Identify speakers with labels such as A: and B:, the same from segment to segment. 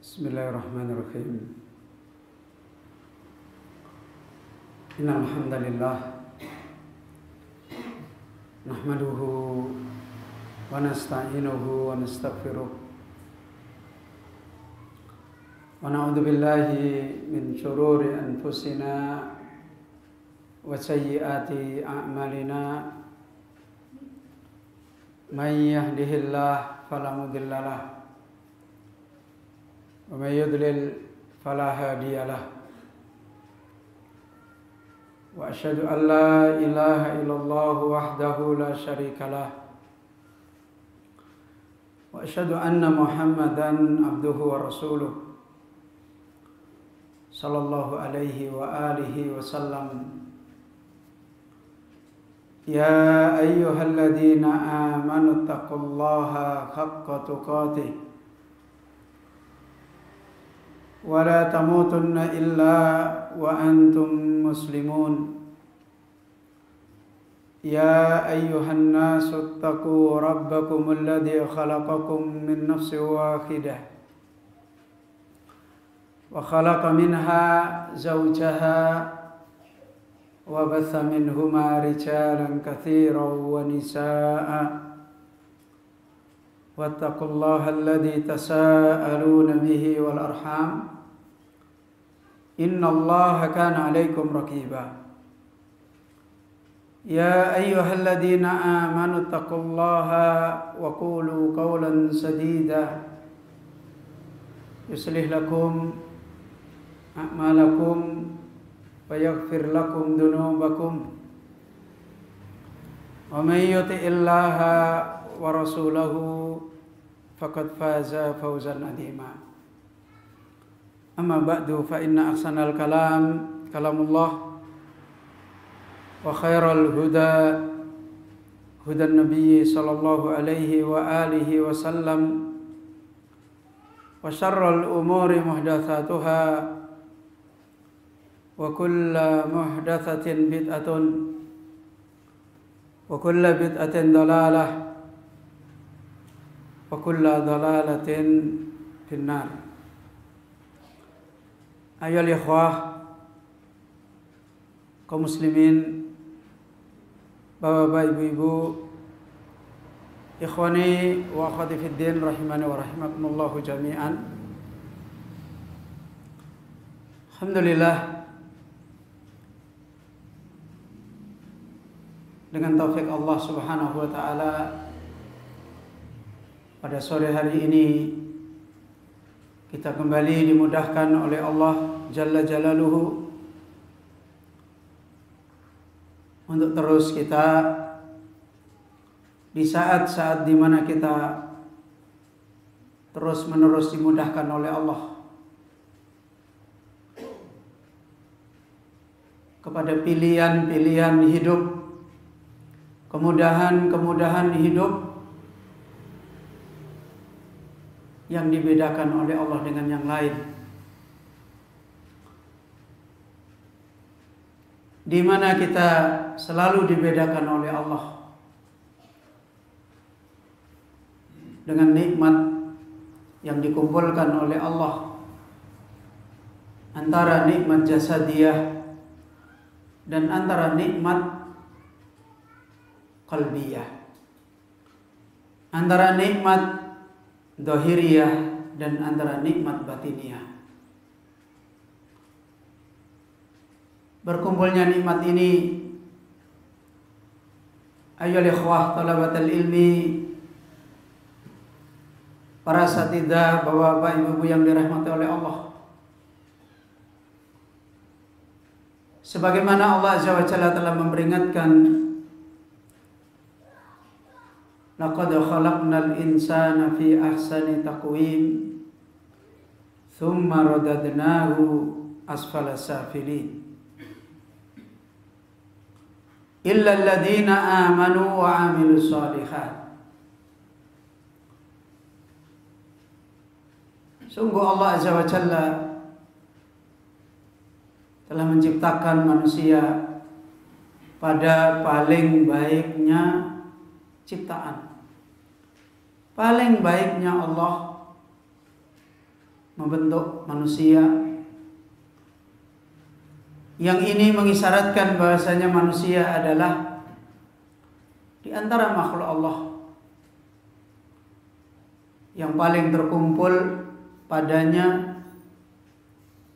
A: Bismillahirrahmanirrahim. Innal hamdalillah nahmaduhu wa nasta'inuhu wa nastaghfiruh wa na'udzu billahi min shururi anfusina wa sayyiati a'malina. May yahdihillahu fala mudilla lahu wa may yudlil fala hadiya lahu. Wa asyhadu an la ilaha illallah wahdahu la syarika lah. Wa asyhadu anna Muhammadan abduhu wa rasuluh sallallahu alaihi wa alihi wa sallam. Ya ayyuhalladzina amanu taqullaha haqqa tuqatih wa la tamutunna illa wa antum muslimun. Ya ayyuhan nasu ittaqu rabbakumul ladzi khalaqakum min nafsin wahidah wa khalaqa minha zawjaha wa batha minhuma rijalan katsiran wa nisaa'a wattaqullaha alladzi tasaaluna bihi wal arham innallaha kana 'alaikum raqiba. Ya ayyuhalladzina amanu taqullaha wa qulu qawlan sadida yuslih lakum a'malakum wa yaghfir lakum dhunubakum wa may yuti'illaha wa rasulahu faqad faza fawzan 'azima. Amma ba'du fa inna ahsanal kalam kalamullah wa khairal huda hudan nabiy sallallahu alaihi wa alihi wa sallam wa syarrul umuri muhdatsatuha wa kullu muhdatsatin bid'atun wa kullu bid'atin dalalah wa kullu dalalatin finnar. Ayohal ikhwah kaum muslimin, bapak-bapak, ibu-ibu, ikhwani wa akhwati fid din rahimani wa rahimakumullahu jami'an. Alhamdulillah, dengan taufik Allah Subhanahu wa taala pada sore hari ini kita kembali dimudahkan oleh Allah Jalla Jalaluhu untuk terus kita di saat-saat di mana kita terus menerus dimudahkan oleh Allah kepada pilihan-pilihan hidup, kemudahan-kemudahan hidup yang dibedakan oleh Allah dengan yang lain, di mana kita selalu dibedakan oleh Allah dengan nikmat yang dikumpulkan oleh Allah antara nikmat jasadiyah dan antara nikmat qalbiyah, antara nikmat zahiriyah dan antara nikmat batiniyah. Berkumpulnya nikmat ini, ayyuhal ikhwah talabatal ilmi, para asatidzah, bapak-bapak, ibu-ibu yang dirahmati oleh Allah. Sebagaimana Allah Azza wa Jalla telah memperingatkan, laqad khalaqnal insana fi ahsani taqwim thumma radadnahu asfala safilin illa alladhina amanu wa 'amilus shalihat. Sungguh Allah Azza wa Jalla telah menciptakan manusia pada paling baiknya ciptaan. Paling baiknya Allah membentuk manusia. Yang ini mengisyaratkan bahasanya manusia adalah di antara makhluk Allah yang paling terkumpul padanya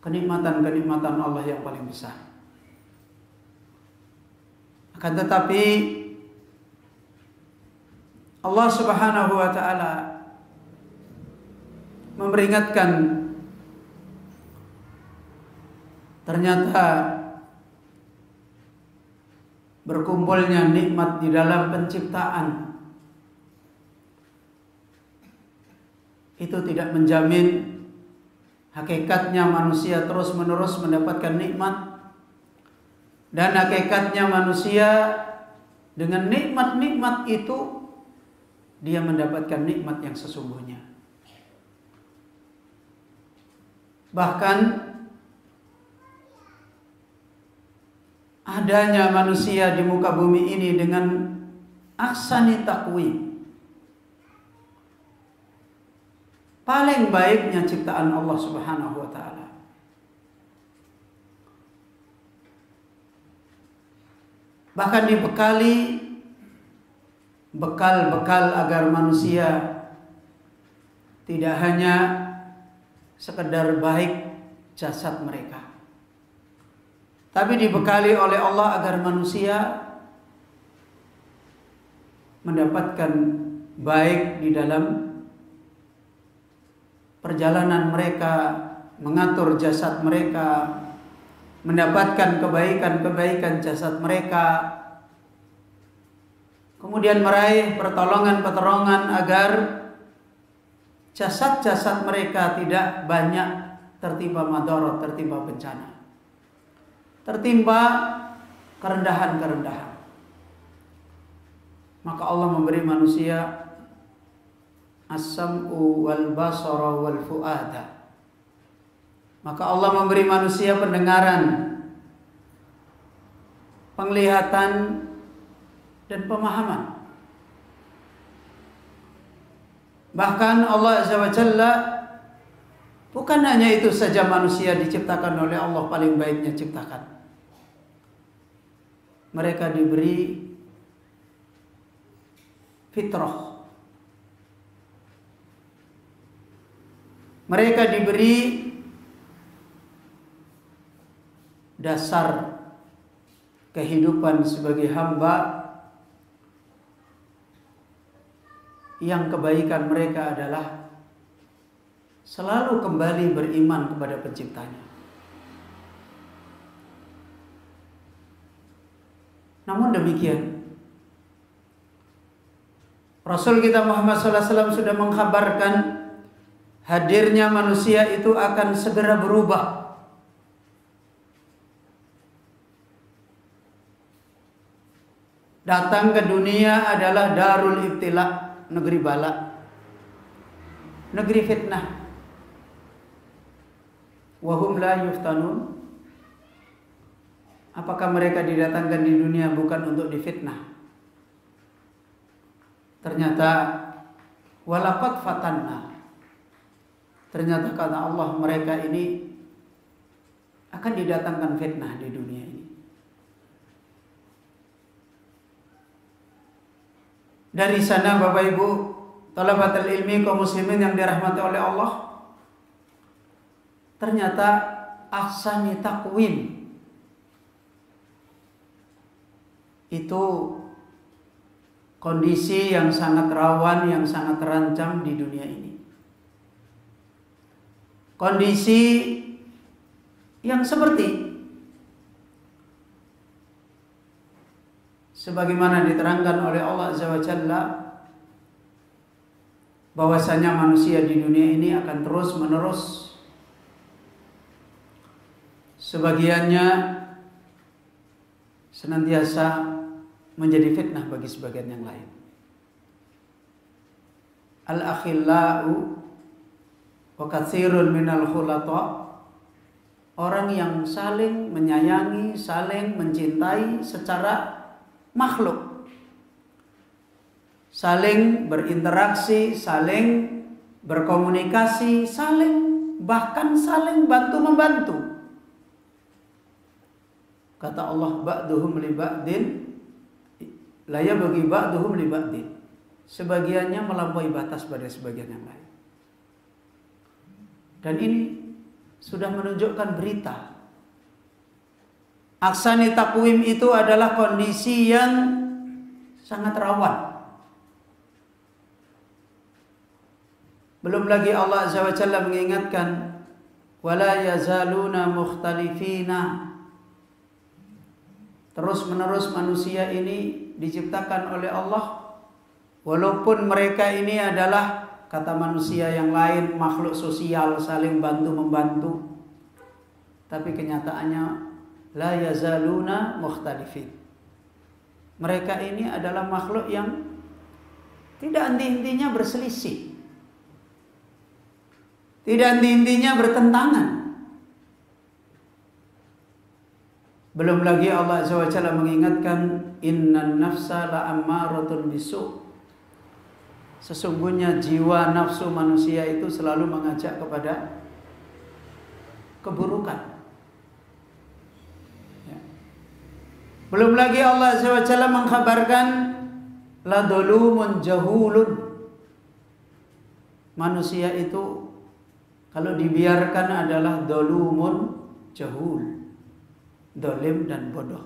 A: kenikmatan-kenikmatan Allah yang paling besar. Akan tetapi Allah Subhanahu wa ta'ala memperingatkan, ternyata berkumpulnya nikmat di dalam penciptaan itu tidak menjamin hakikatnya manusia terus-menerus mendapatkan nikmat, dan hakikatnya manusia dengan nikmat-nikmat itu dia mendapatkan nikmat yang sesungguhnya. Bahkan adanya manusia di muka bumi ini dengan ahsani taqwim, paling baiknya ciptaan Allah Subhanahu wa ta'ala. Bahkan dibekali bekal-bekal agar manusia tidak hanya sekedar baik jasad mereka, tapi dibekali oleh Allah agar manusia mendapatkan baik di dalam perjalanan mereka, mengatur jasad mereka, mendapatkan kebaikan-kebaikan jasad mereka, kemudian meraih pertolongan-pertolongan agar jasad-jasad mereka tidak banyak tertimpa madarat, tertimpa bencana, tertimpa kerendahan-kerendahan. Maka Allah memberi manusia as-sam'u wal basara wal fu'ada. Maka Allah memberi manusia pendengaran, penglihatan, dan pemahaman. Bahkan Allah Azza wa Jalla, bukan hanya itu saja manusia diciptakan oleh Allah paling baiknya ciptakan. Mereka diberi fitrah. Mereka diberi dasar kehidupan sebagai hamba yang kebaikan mereka adalah selalu kembali beriman kepada penciptanya. Namun demikian, Rasul kita Muhammad SAW sudah mengkhabarkan hadirnya manusia itu akan segera berubah. Datang ke dunia adalah darul ibtila, negeri bala, negeri fitnah. Wahum la yuftanun. Apakah mereka didatangkan di dunia bukan untuk difitnah? Ternyata walaqad fatanna. Ternyata kata Allah, mereka ini akan didatangkan fitnah di dunia ini. Dari sana Bapak Ibu talabatul ilmi kaum muslimin yang dirahmati oleh Allah, ternyata ahsani taqwim itu kondisi yang sangat rawan, yang sangat terancam di dunia ini. Kondisi yang seperti sebagaimana diterangkan oleh Allah Azza wa Jalla, bahwasanya manusia di dunia ini akan terus menerus sebagiannya senantiasa menjadi fitnah bagi sebagian yang lain. Al-akhillau wa katsirun minal khulata. Orang yang saling menyayangi, saling mencintai secara makhluk, saling berinteraksi, saling berkomunikasi, saling bahkan saling bantu-membantu. Kata Allah, ba'duhum li ba'din la yabghi ba'duhum li ba'din. Sebagiannya melampaui batas pada sebagian yang lain. Dan ini sudah menunjukkan berita. Aksani takwim itu adalah kondisi yang sangat rawan. Belum lagi Allah Azza wa Jalla mengingatkan, wala yazaluna mukhtalifina. Terus-menerus manusia ini diciptakan oleh Allah, walaupun mereka ini adalah, kata manusia yang lain, makhluk sosial, saling bantu-membantu, tapi kenyataannya la yazaluna mukhtalifin. Mereka ini adalah makhluk yang tidak henti-hentinya berselisih, tidak henti-hentinya bertentangan. Belum lagi Allah Azza wa Jalla mengingatkan, innan nafsa la'ammaratun bisu'. Sesungguhnya jiwa nafsu manusia itu selalu mengajak kepada keburukan. Ya. Belum lagi Allah Azza wa Jalla mengkhabarkan, la dolumun jahulun. Manusia itu kalau dibiarkan adalah dolumun jahul, dolim dan bodoh.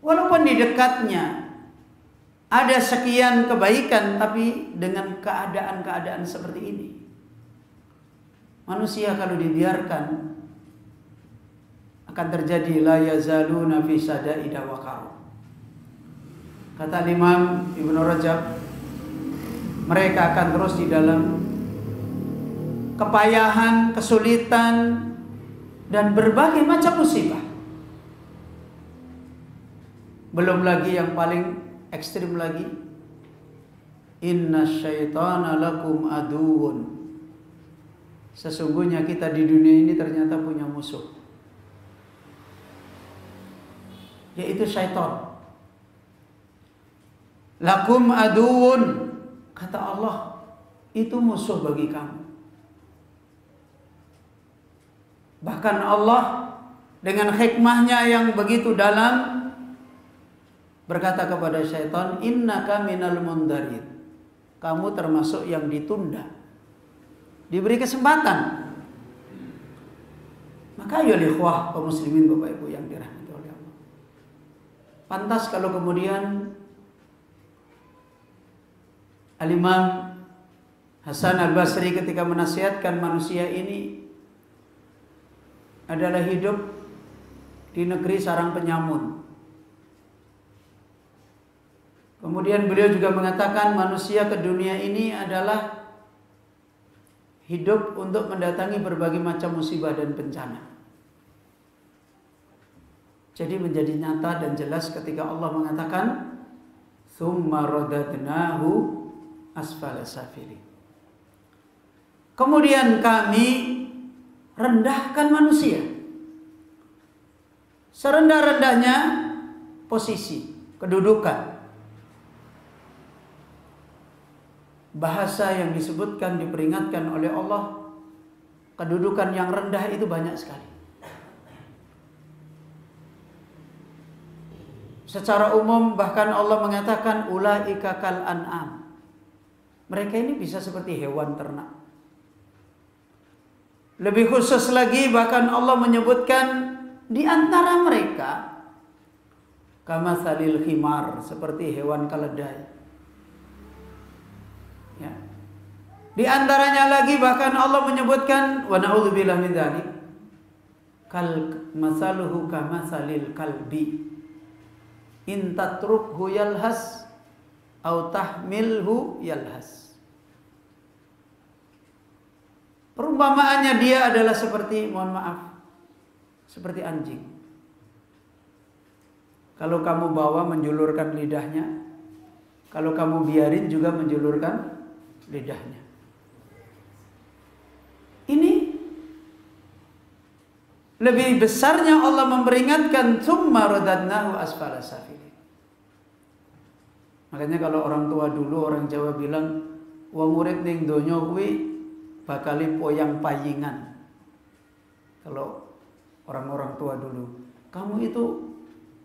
A: Walaupun di dekatnya ada sekian kebaikan, tapi dengan keadaan-keadaan seperti ini, manusia kalau dibiarkan akan terjadi la yazaluna fi sadaida wa karu. Kata Imam Ibnu Rajab, mereka akan terus di dalam kepayahan, kesulitan, dan berbagai macam musibah. Belum lagi yang paling ekstrim lagi, inna syaitana lakum aduun. Sesungguhnya kita di dunia ini ternyata punya musuh, yaitu syaitan. Lakum aduun, kata Allah, itu musuh bagi kamu. Bahkan Allah dengan hikmahnya yang begitu dalam berkata kepada syaitan, innaka minal mundarin. Kamu termasuk yang ditunda, diberi kesempatan. Maka ya ikhwah kaum muslimin, Bapak Ibu yang dirahmati oleh Allah, pantas kalau kemudian Al-Imam Hasan Al-Basri ketika menasihatkan manusia ini adalah hidup di negeri sarang penyamun. Kemudian beliau juga mengatakan manusia ke dunia ini adalah hidup untuk mendatangi berbagai macam musibah dan bencana. Jadi menjadi nyata dan jelas ketika Allah mengatakan, tsumma radadnahu asfala safilin. Kemudian kami rendahkan manusia serendah-rendahnya posisi, kedudukan. Bahasa yang disebutkan, diperingatkan oleh Allah, kedudukan yang rendah itu banyak sekali. Secara umum bahkan Allah mengatakan ulaika kal an'am. Mereka ini bisa seperti hewan ternak. Lebih khusus lagi bahkan Allah menyebutkan di antara mereka kamatsalil himar, seperti hewan keledai. Ya. Di antaranya lagi bahkan Allah menyebutkan wa na'udzubillahi min dzalik, kal masaluhu kamatsalil kalbi in tatrukhu yalhas au tahmilhu yalhas. Perumpamaannya dia adalah seperti, mohon maaf, seperti anjing. Kalau kamu bawa menjulurkan lidahnya, kalau kamu biarin juga menjulurkan lidahnya. Ini lebih besarnya Allah memperingatkan tsumma radadnahu asfala safilin. Makanya kalau orang tua dulu, orang Jawa bilang wong urip ning donya kuwi bakal poyang payingan. Kalau orang-orang tua dulu, kamu itu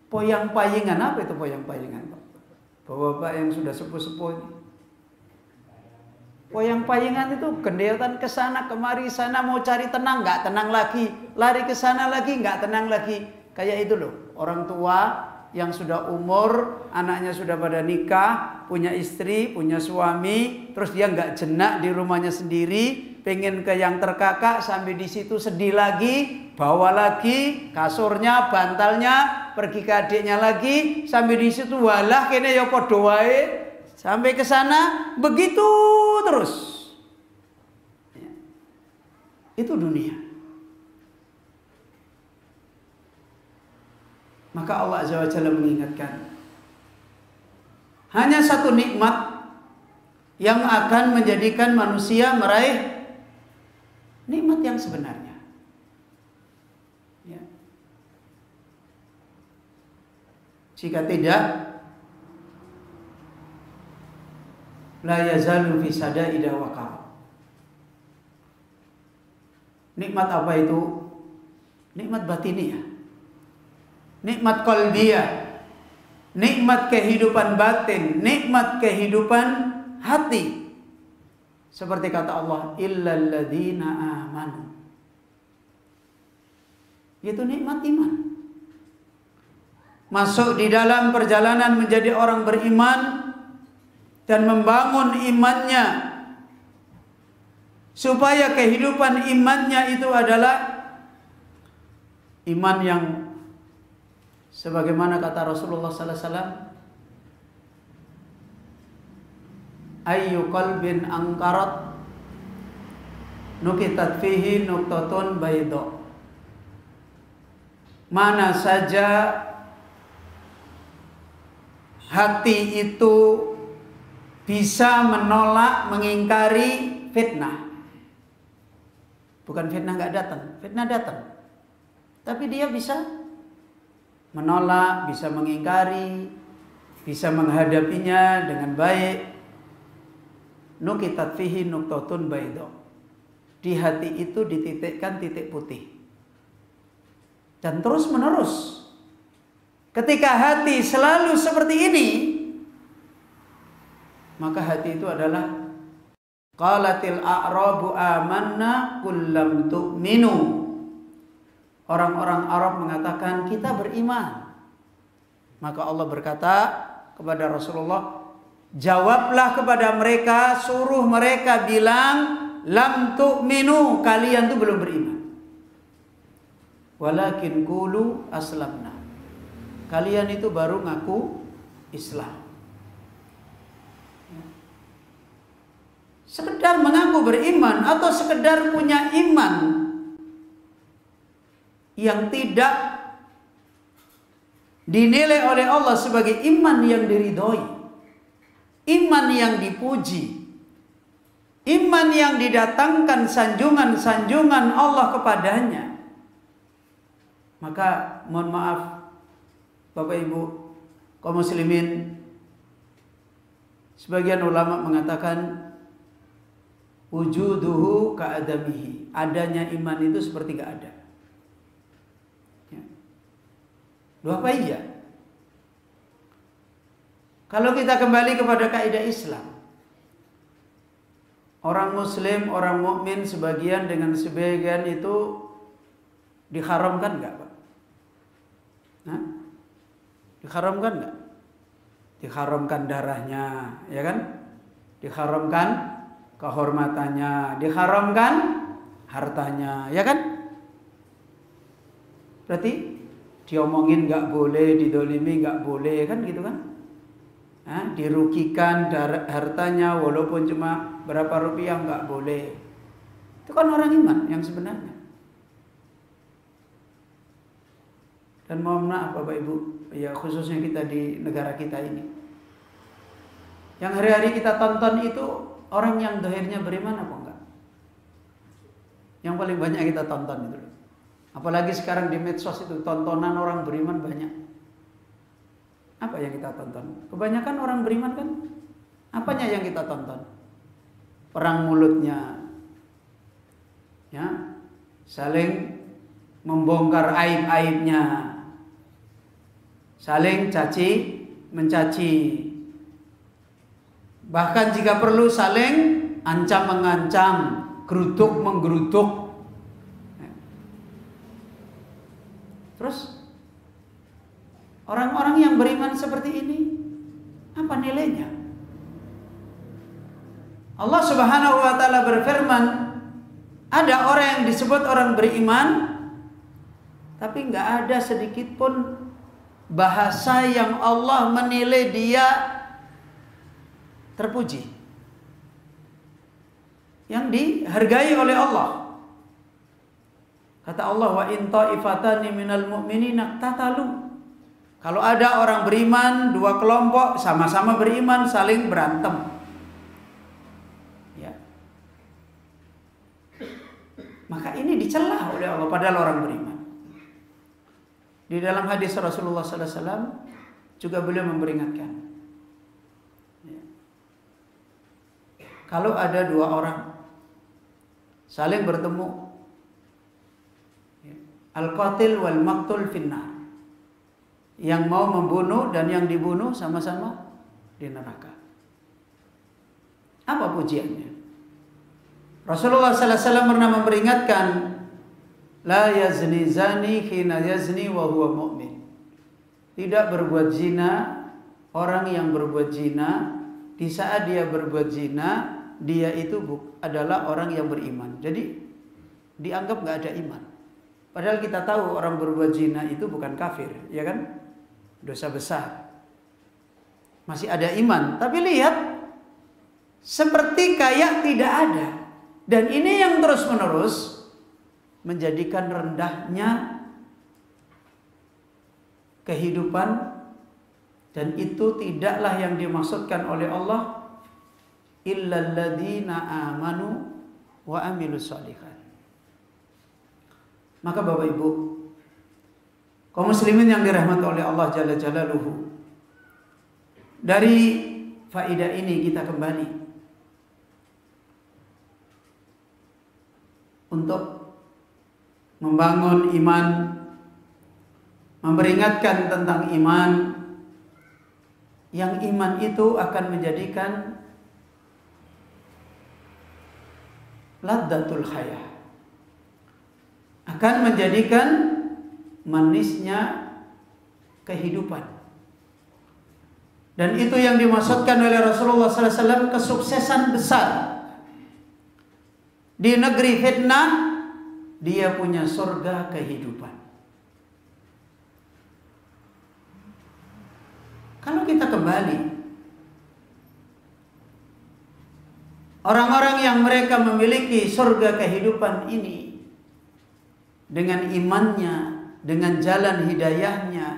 A: poyang payingan. Apa itu poyang payingan, Pak? Bapak-bapak yang sudah sepuh-sepuh ini. Poyang payingan itu gendeotan ke sana kemari, sana mau cari tenang, nggak tenang lagi, lari ke sana lagi, nggak tenang lagi. Kayak itu loh, orang tua yang sudah umur, anaknya sudah pada nikah, punya istri, punya suami, terus dia nggak jenak di rumahnya sendiri, pengen ke yang terkakak, sampai di situ sedih lagi, bawa lagi kasurnya, bantalnya, pergi ke adiknya lagi, sampai di situ walah kene ya padha wae, sampai ke sana begitu terus. Ya. Itu dunia. Maka Allah Azza wa Jalla mengingatkan, hanya satu nikmat yang akan menjadikan manusia meraih nikmat yang sebenarnya. Ya. Jika tidak, la yazalu fi sada'ida waqar. Nikmat apa itu? Nikmat batiniah. Nikmat qalbiyah, nikmat kehidupan batin, nikmat kehidupan hati. Seperti kata Allah, illal ladzina amanu. Itu nikmat iman. Masuk di dalam perjalanan menjadi orang beriman dan membangun imannya, supaya kehidupan imannya itu adalah iman yang sebagaimana kata Rasulullah sallallahu alaihi wasallam, ayyu qalbin angkarat nukitat fihi nuqtatun bayda. Mana saja hati itu bisa menolak, mengingkari fitnah. Bukan fitnah nggak datang, fitnah datang. Tapi dia bisa menolak, bisa mengingkari, bisa menghadapinya dengan baik. Nukitat fihi nuqtatun bayda. Di hati itu dititikkan titik putih. Dan terus menerus. Ketika hati selalu seperti ini, maka hati itu adalah qalatil a'rabu amanna qul lam tu'minu. Orang-orang Arab mengatakan kita beriman. Maka Allah berkata kepada Rasulullah, jawablah kepada mereka, suruh mereka bilang lam tu'minu, kalian tuh belum beriman. Walakin qulu aslamna. Kalian itu baru ngaku Islam. Sekedar mengaku beriman atau sekedar punya iman yang tidak dinilai oleh Allah sebagai iman yang diridhoi, iman yang dipuji, iman yang didatangkan sanjungan-sanjungan Allah kepadanya. Maka mohon maaf Bapak Ibu kaum muslimin, sebagian ulama mengatakan wujuduhu ka'adamihi, adanya iman itu seperti gak ada. Loh apa iya? Kalau kita kembali kepada kaidah Islam, orang muslim, orang mukmin sebagian dengan sebagian itu diharamkan enggak, Pak? Hah? Diharamkan enggak? Diharamkan darahnya, ya kan? Diharamkan kehormatannya, diharamkan hartanya, ya kan? Berarti diomongin nggak boleh, didolimi nggak boleh, kan gitu kan? Dirugikan hartanya walaupun cuma berapa rupiah nggak boleh. Itu kan orang iman yang sebenarnya. Dan mohon maaf Bapak Ibu, ya khususnya kita di negara kita ini, yang hari-hari kita tonton itu orang yang dohirnya beriman apa enggak? Yang paling banyak kita tonton itu. Apalagi sekarang di medsos itu tontonan orang beriman banyak. Apa yang kita tonton? Kebanyakan orang beriman kan apanya yang kita tonton? perang mulutnya, ya, saling membongkar aib-aibnya, saling caci mencaci, bahkan jika perlu saling ancam mengancam, gerutuk menggerutuk. Terus orang-orang yang beriman seperti ini, apa nilainya? Allah Subhanahu wa taala berfirman, ada orang yang disebut orang beriman, tapi nggak ada sedikit pun bahasa yang Allah menilai dia terpuji, yang dihargai oleh Allah. Kata Allah, wa in ta'ifatani minal mu'minina iqtatalu. Kalau ada orang beriman, dua kelompok sama-sama beriman saling berantem, ya, maka ini dicela oleh Allah padahal orang beriman. Di dalam hadis Rasulullah sallallahu alaihi wasallam juga beliau memperingatkan, ya, kalau ada dua orang saling bertemu, al-qatil wal maqtul finnar, yang mau membunuh dan yang dibunuh sama-sama di neraka. Apa pujiannya? Rasulullah sallallahu alaihi wasallam pernah memperingatkan, la yazni zani hina yazni wa huwa mu'min. Tidak berbuat zina orang yang berbuat zina di saat dia berbuat zina, dia itu adalah orang yang beriman. Jadi dianggap nggak ada iman. Padahal kita tahu orang berbuat zina itu bukan kafir, ya kan? Dosa besar. Masih ada iman. Tapi lihat, seperti kayak tidak ada. Dan ini yang terus-menerus menjadikan rendahnya kehidupan. Dan itu tidaklah yang dimaksudkan oleh Allah, illal ladzina amanu wa amilus shalihat. Maka Bapak Ibu, kaum muslimin yang dirahmati oleh Allah Jalla Jalaluhu, dari faedah ini kita kembali untuk membangun iman, memperingatkan tentang iman, yang iman itu akan menjadikan ladzatul hayah, akan menjadikan manisnya kehidupan. Dan itu yang dimaksudkan oleh Rasulullah SAW, kesuksesan besar. Di negeri fitnah, dia punya surga kehidupan. Kalau kita kembali, orang-orang yang mereka memiliki surga kehidupan ini, dengan imannya, dengan jalan hidayahnya,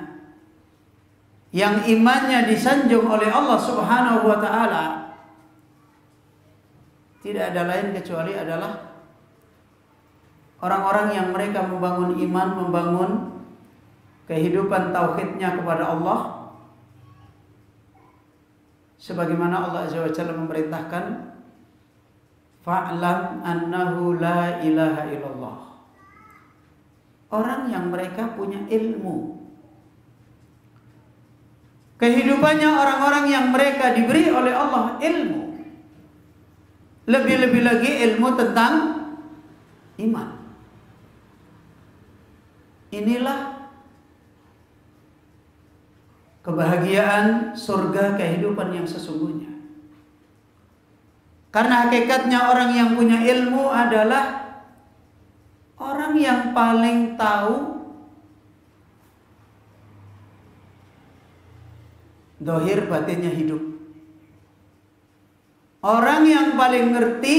A: yang imannya disanjung oleh Allah Subhanahu wa taala, tidak ada lain kecuali adalah orang-orang yang mereka membangun iman, membangun kehidupan tauhidnya kepada Allah, sebagaimana Allah Azza wa Jalla memerintahkan, fa'lam annahu la ilaha illallah. Orang yang mereka punya ilmu, kehidupannya orang-orang yang mereka diberi oleh Allah ilmu, lebih-lebih lagi ilmu tentang iman. Inilah kebahagiaan surga kehidupan yang sesungguhnya. Karena hakikatnya orang yang punya ilmu adalah orang yang paling tahu zahir batinnya hidup. Orang yang paling ngerti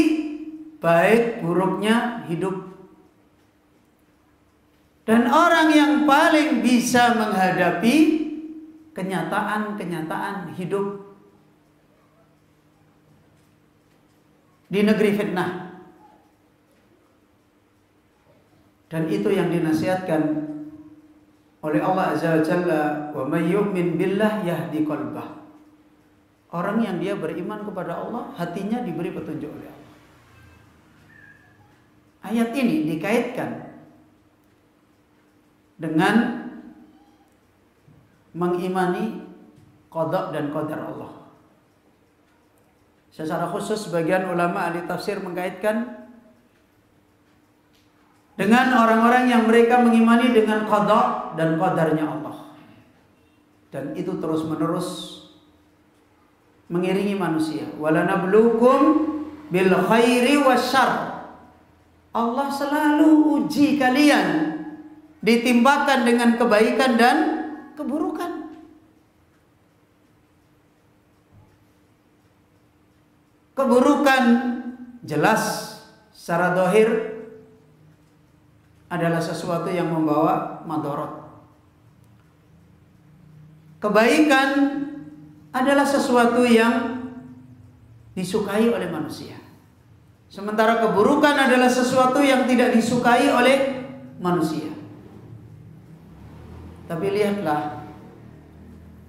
A: baik buruknya hidup. Dan orang yang paling bisa menghadapi kenyataan-kenyataan hidup di negeri fitnah. Dan itu yang dinasihatkan oleh Allah Azza wa Jalla, wa may yu'min billah yahdi qalbah. Orang yang dia beriman kepada Allah, hatinya diberi petunjuk oleh Allah. ayat ini dikaitkan dengan mengimani qada dan qadar Allah. Secara khusus sebagian ulama ahli tafsir mengkaitkan dengan orang-orang yang mereka mengimani dengan qada dan qadarnya Allah. Dan itu terus-menerus mengiringi manusia. Walanabluukum bil khairi wasyarr. Allah selalu uji kalian, ditimbakan dengan kebaikan dan keburukan. Keburukan jelas secara zahir adalah sesuatu yang membawa madarat. Kebaikan adalah sesuatu yang disukai oleh manusia. Sementara keburukan adalah sesuatu yang tidak disukai oleh manusia. Tapi lihatlah,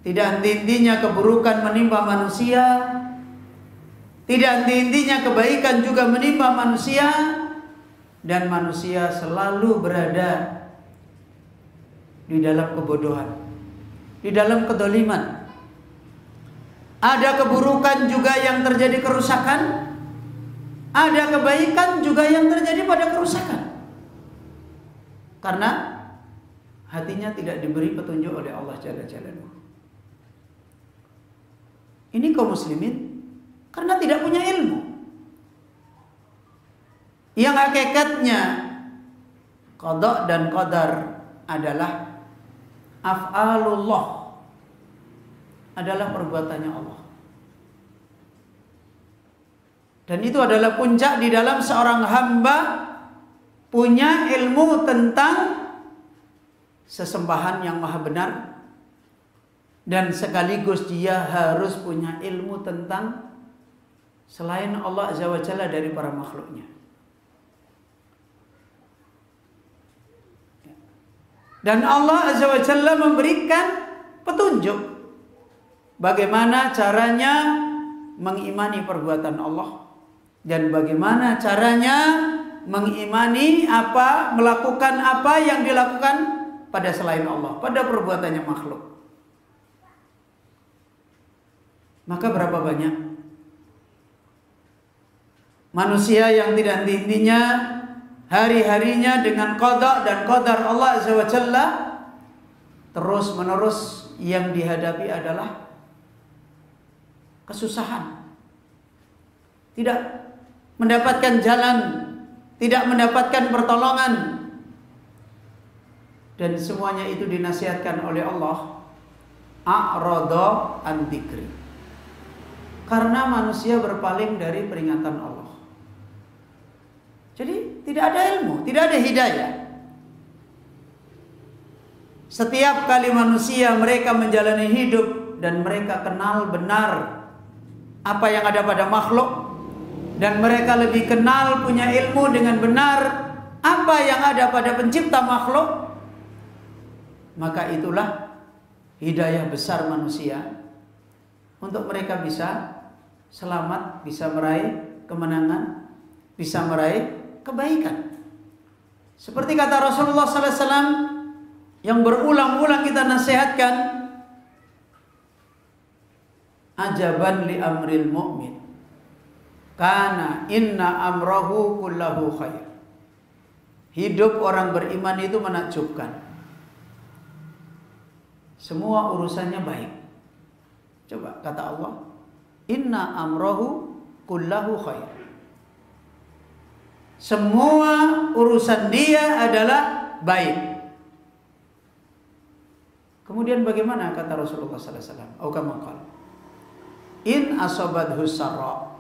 A: tidak henti-hentinya keburukan menimpa manusia, tidak henti-hentinya kebaikan juga menimpa manusia, dan manusia selalu berada di dalam kebodohan, di dalam kedoliman. Ada keburukan juga yang terjadi kerusakan, ada kebaikan juga yang terjadi pada kerusakan. Karena hatinya tidak diberi petunjuk oleh Allah Jalla Jalaluhu. Ini kaum muslimin karena tidak punya ilmu. Yang hakikatnya qada dan qadar adalah af'alullah, adalah perbuatannya Allah. Dan itu adalah puncak di dalam seorang hamba punya ilmu tentang sesembahan yang maha benar, dan sekaligus dia harus punya ilmu tentang selain Allah Azza wa Jalla dari para makhluknya. Dan Allah Azza wa Jalla memberikan petunjuk bagaimana caranya mengimani perbuatan Allah, dan bagaimana caranya mengimani melakukan apa yang dilakukan pada selain Allah, pada perbuatannya makhluk. Maka berapa banyak manusia yang tidak henti-hentinya hari-harinya dengan qada dan qadar Allah Azza wa Jalla, terus-menerus yang dihadapi adalah kesusahan, tidak mendapatkan jalan, tidak mendapatkan pertolongan, dan semuanya itu dinasihatkan oleh Allah, a'rada an dzikri, karena manusia berpaling dari peringatan Allah. Jadi tidak ada ilmu, tidak ada hidayah. Setiap kali manusia mereka menjalani hidup dan mereka kenal benar apa yang ada pada makhluk, dan mereka lebih kenal, punya ilmu dengan benar apa yang ada pada pencipta makhluk, maka itulah hidayah besar manusia untuk mereka bisa selamat, bisa meraih kemenangan, bisa meraih kebaikan. Seperti kata Rasulullah sallallahu alaihi wasallam yang berulang-ulang kita nasihatkan, ajaban li amril mu'min, kana inna amrahu kullahu khair. Hidup orang beriman itu menakjubkan. Semua urusannya baik. Coba kata Allah, inna amrahu kullahu khair. Semua urusan dia adalah baik. Kemudian bagaimana kata Rasulullah sallallahu alaihi wasallam? Au kama qala, in asabathu sarra,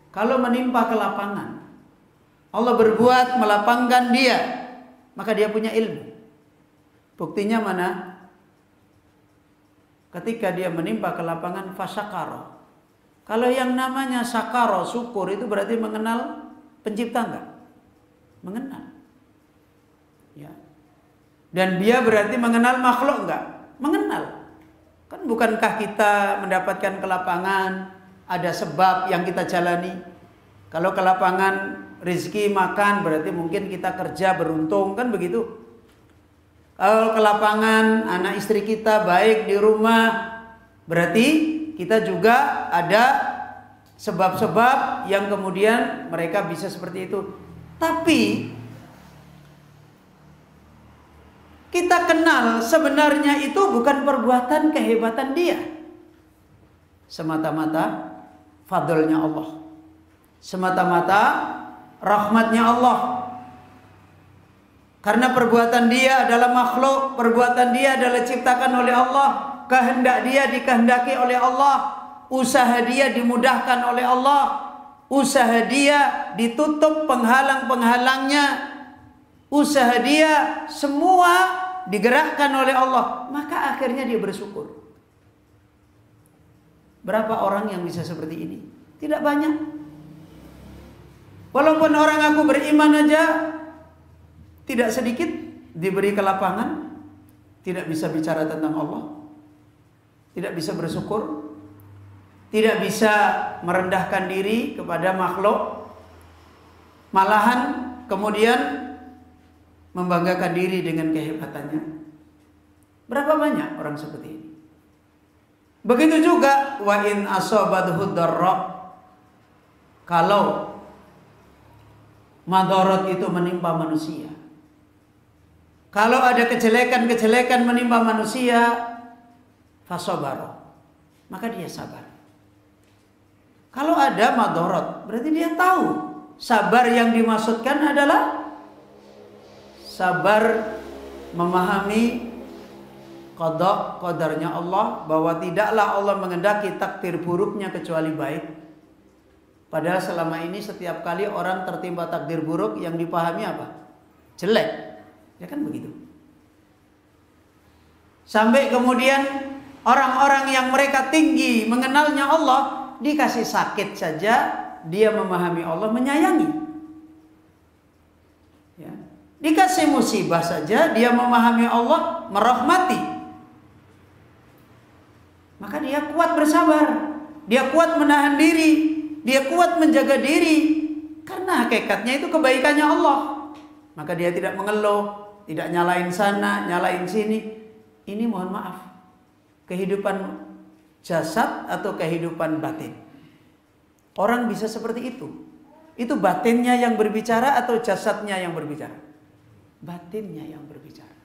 A: kalau menimpa kelapangan, Allah berbuat melapangkan dia, maka dia punya ilmu. Buktinya mana? Ketika dia menimpa kelapangan, fasyakara. Kalau yang namanya sakara, syukur, itu berarti mengenal pencipta enggak? Mengenal. Ya. Dan dia berarti mengenal makhluk enggak? Mengenal. Kan bukankah kita mendapatkan kelapangan ada sebab yang kita jalani? Kalau kelapangan rezeki makan, berarti mungkin kita kerja beruntung, kan begitu. Kalau ke lapangan, anak istri kita baik di rumah, berarti kita juga ada sebab-sebab yang kemudian mereka bisa seperti itu. Tapi kita kenal sebenarnya itu bukan perbuatan kehebatan dia, semata-mata fadlnya Allah, semata-mata rahmatnya Allah. Karena perbuatan dia adalah makhluk, perbuatan dia adalah ciptakan oleh Allah, kehendak dia dikehendaki oleh Allah, usaha dia dimudahkan oleh Allah, usaha dia ditutup penghalang-penghalangnya, usaha dia semua digerakkan oleh Allah, maka akhirnya dia bersyukur. Berapa orang yang bisa seperti ini? Tidak banyak. Walaupun orang aku beriman aja tidak sedikit diberi kelapangan, tidak bisa bicara tentang Allah, tidak bisa bersyukur, tidak bisa merendahkan diri kepada makhluk, malahan kemudian membanggakan diri dengan kehebatannya. Berapa banyak orang seperti ini? Begitu juga wa in asabathu dharra, kalau madarat itu menimpa manusia, kalau ada kejelekan-kejelekan menimpa manusia, fasabara, maka dia sabar. Kalau ada madarat, berarti dia tahu sabar yang dimaksudkan adalah sabar memahami qada qadarnya Allah, bahwa tidaklah Allah mengendaki takdir buruknya kecuali baik. Padahal selama ini setiap kali orang tertimpa takdir buruk yang dipahami apa? Jelek. Ya kan begitu. Sampai kemudian orang-orang yang mereka tinggi mengenalnya Allah, dikasih sakit saja dia memahami Allah, menyayangi. Ya. Dikasih musibah saja dia memahami Allah, merahmati. Maka dia kuat bersabar, dia kuat menahan diri, dia kuat menjaga diri, karena hakikatnya itu kebaikannya Allah. Maka dia tidak mengeluh, tidak nyalain sana, nyalain sini. Ini mohon maaf, kehidupan jasad atau kehidupan batin. Orang bisa seperti itu. Itu batinnya yang berbicara atau jasadnya yang berbicara? Batinnya yang berbicara,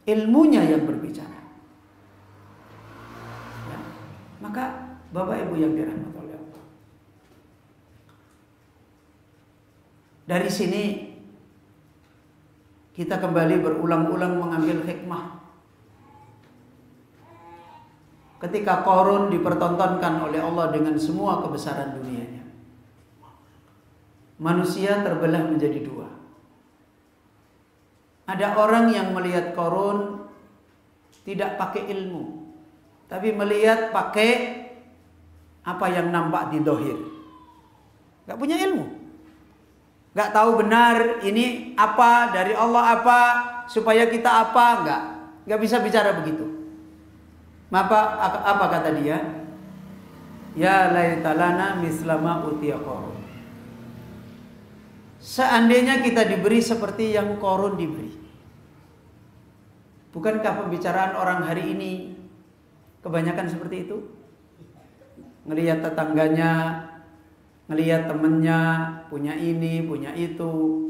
A: ilmunya yang berbicara. Ya. Maka Bapak Ibu yang dirahmati oleh Allah, dari sini kita kembali berulang-ulang mengambil hikmah. Ketika Qarun dipertontonkan oleh Allah dengan semua kebesaran dunianya, manusia terbelah menjadi dua. Ada orang yang melihat Qarun tidak pakai ilmu, tapi melihat pakai apa yang nampak di dohir. Gak punya ilmu, gak tahu benar ini apa dari Allah, apa supaya kita apa, gak bisa bicara begitu. Apa kata dia? Ya laitalana mislama utiya Qarun. Seandainya kita diberi seperti yang Qarun diberi. Bukankah pembicaraan orang hari ini kebanyakan seperti itu? Ngelihat tetangganya, ngelihat temennya, punya ini, punya itu.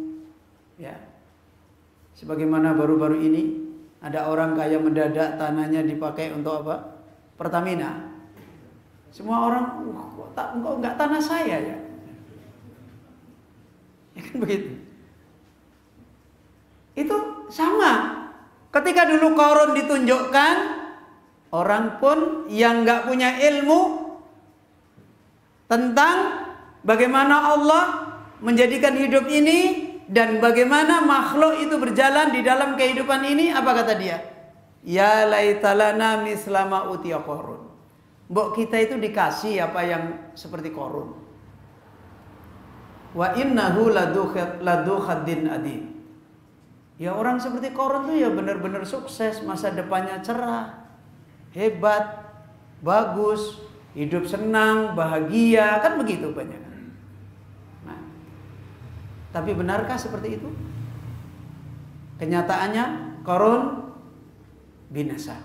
A: Ya. Sebagaimana baru-baru ini ada orang kaya mendadak tanahnya dipakai untuk apa? Pertamina. Semua orang, kok enggak tanah saya ya? Ya kan begitu. Itu sama. Ketika dulu Qarun ditunjukkan, orang pun yang enggak punya ilmu tentang bagaimana Allah menjadikan hidup ini dan bagaimana makhluk itu berjalan di dalam kehidupan ini, apa kata dia? Ya laitalana mislama utiya Qarun. Mbok kita itu dikasih apa yang seperti Qarun. Wa innahu ladu khaddin adid. Ya orang seperti Qarun tuh ya benar-benar sukses, masa depannya cerah, hebat, bagus, hidup senang, bahagia, kan begitu banyak. Nah, Tapi benarkah seperti itu? Kenyataannya Qarun binasa.